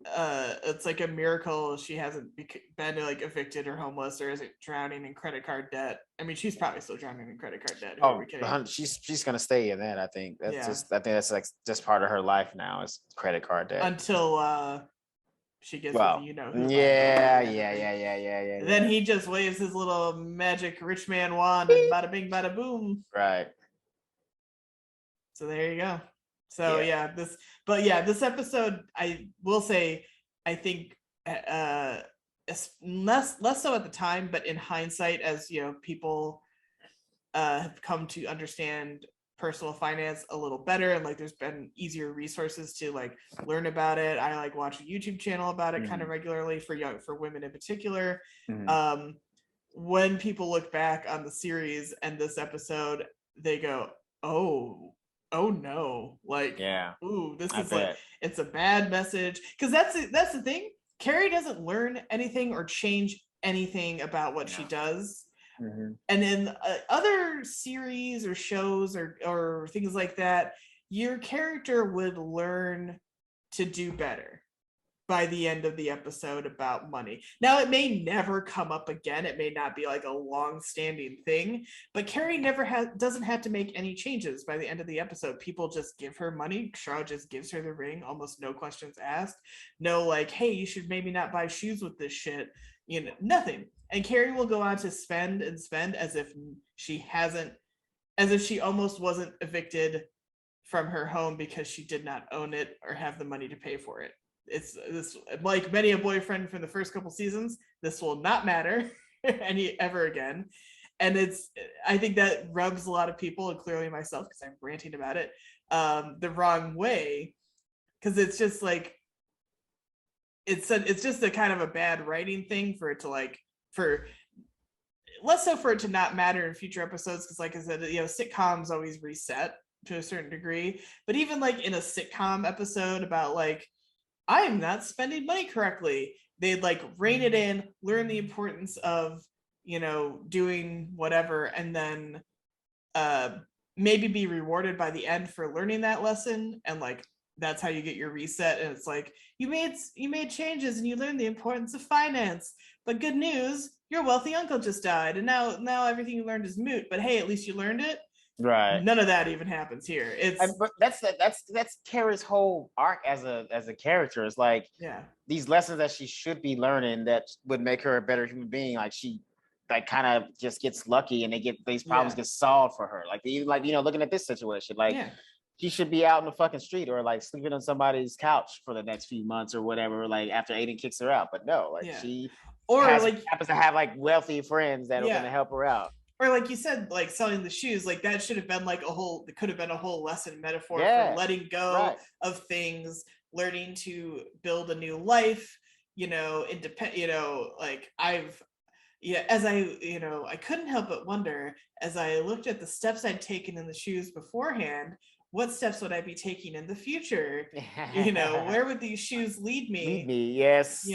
it's like a miracle she hasn't been like evicted or homeless or isn't drowning in credit card debt. I mean, she's probably still drowning in credit card debt. Who are we kidding? She's gonna stay in that. I think that's like just part of her life now is credit card debt until she gets who. Yeah. Then he just waves his little magic rich man wand and bada bing, bada boom. Right. So there you go. So this episode, I will say, I think less so at the time, but in hindsight, as people have come to understand personal finance a little better, and like there's been easier resources to like learn about it. I like watch a YouTube channel about it kind of regularly for women in particular. When people look back on the series and this episode, they go, oh no, like, ooh, this is like, it's a bad message. Because that's the thing. Carrie doesn't learn anything or change anything about what she does. And in other series or shows or things like that, your character would learn to do better by the end of the episode about money. Now, it may never come up again. It may not be like a long-standing thing, but Carrie doesn't have to make any changes by the end of the episode. People just give her money. Charlotte just gives her the ring, almost no questions asked. No, like, hey, you should maybe not buy shoes with this shit. Nothing. And Carrie will go on to spend and spend as if she almost wasn't evicted from her home because she did not own it or have the money to pay for it. It's this, like many a boyfriend from the first couple seasons, this will not matter ever again. And I think that rubs a lot of people, and clearly myself, because I'm ranting about it, the wrong way. Because it's just like, it's just a kind of a bad writing thing for it to less so for it to not matter in future episodes. Because like I said, sitcoms always reset to a certain degree. But even like in a sitcom episode about like, I am not spending money correctly, they'd like rein it in, learn the importance of, doing whatever, and then maybe be rewarded by the end for learning that lesson. And like, that's how you get your reset. And it's like, you made changes and you learned the importance of finance, but good news, your wealthy uncle just died. And now everything you learned is moot, but hey, at least you learned it. Right. None of that even happens here. But that's Carrie's whole arc as a character. It's like these lessons that she should be learning that would make her a better human being. Like she like kind of just gets lucky and these problems get solved for her. Like even looking at this situation, like she should be out in the fucking street or like sleeping on somebody's couch for the next few months or whatever. Like after Aiden kicks her out, but no, like she happens to have like wealthy friends that are going to help her out. Or like you said, like selling the shoes, like that should have been like it could have been a whole lesson metaphor for letting go of things, learning to build a new life, independent, like I couldn't help but wonder as I looked at the steps I'd taken in the shoes beforehand, what steps would I be taking in the future? Where would these shoes lead me? Yes.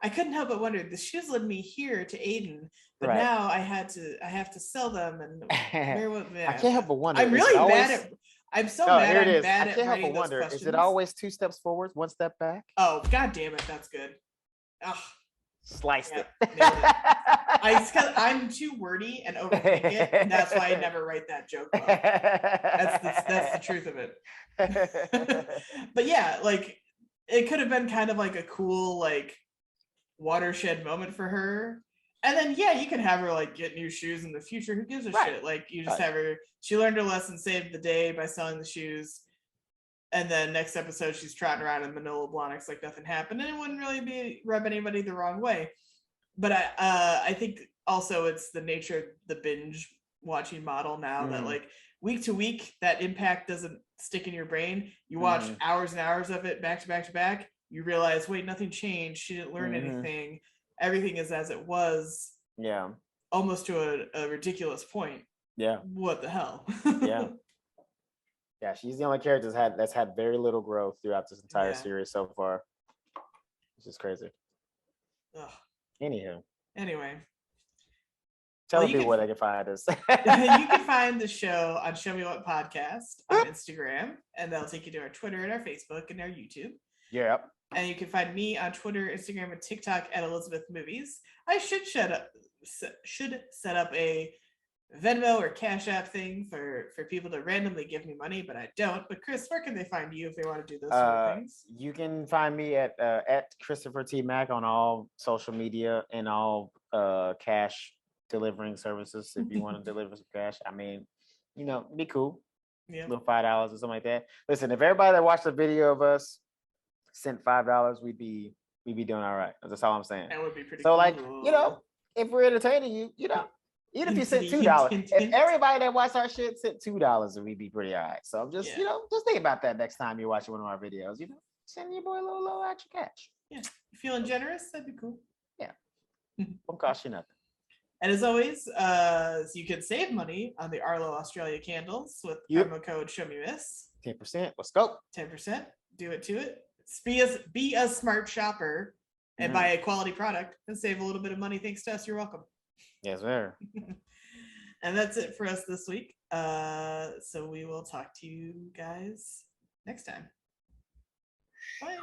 I couldn't help but wonder, the shoes led me here to Aiden, but now I have to sell them, and I can't help but wonder. I'm really bad at. I'm so mad. I'm bad at writing those questions. Is it always 2 steps forward, 1 step back? Oh, god damn it, that's good. Sliced it. I'm too wordy and overthink it, and that's why I never write that joke. That's the truth of it. But yeah, like it could have been kind of like a cool like watershed moment for her. And then you can have her like get new shoes in the future. Who gives a shit? Like you just have her. She learned her lesson, saved the day by selling the shoes. And then next episode, she's trotting around in Manila Blahniks like nothing happened, and it wouldn't really rub anybody the wrong way. But I think also it's the nature of the binge watching model now that like week to week, that impact doesn't stick in your brain. You watch hours and hours of it back to back to back. You realize, wait, nothing changed. She didn't learn anything. Everything is as it was. Yeah. Almost to a ridiculous point. Yeah. What the hell? Yeah, she's the only character that's had very little growth throughout this entire series so far. Which is crazy. Ugh. Anyway. Tell people where they can find us. You can find the show on Show Me What Podcast on Instagram, and that'll take you to our Twitter and our Facebook and our YouTube. Yep. And you can find me on Twitter, Instagram, and TikTok at Elizabeth Movies. I should set up a Venmo or Cash App thing for people to randomly give me money, but I don't. But Chris, where can they find you if they want to do those sort of things? You can find me at Christopher T. Mack on all social media and all cash delivering services. If you want to deliver some cash, I mean, be cool. Yeah. Little $5 or something like that. Listen, if everybody that watched the video of us sent $5, we'd be doing all right. That's all I'm saying. That would be pretty cool. Like, if we're entertaining you, even if you sent $2, if everybody that watched our shit sent $2, we'd be pretty all right. So I'm just, just think about that next time you're watching one of our videos. Send your boy a little extra cash. Yeah, you feeling generous? That'd be cool. Yeah, won't cost you nothing. And as always, you can save money on the Arlo Australia candles with promo code ShowMeMiss. 10%. Let's go. 10%. Do it to it. Be a smart shopper and buy a quality product and save a little bit of money. Thanks to us. You're welcome. Yes, sir. And that's it for us this week. So we will talk to you guys next time. Bye.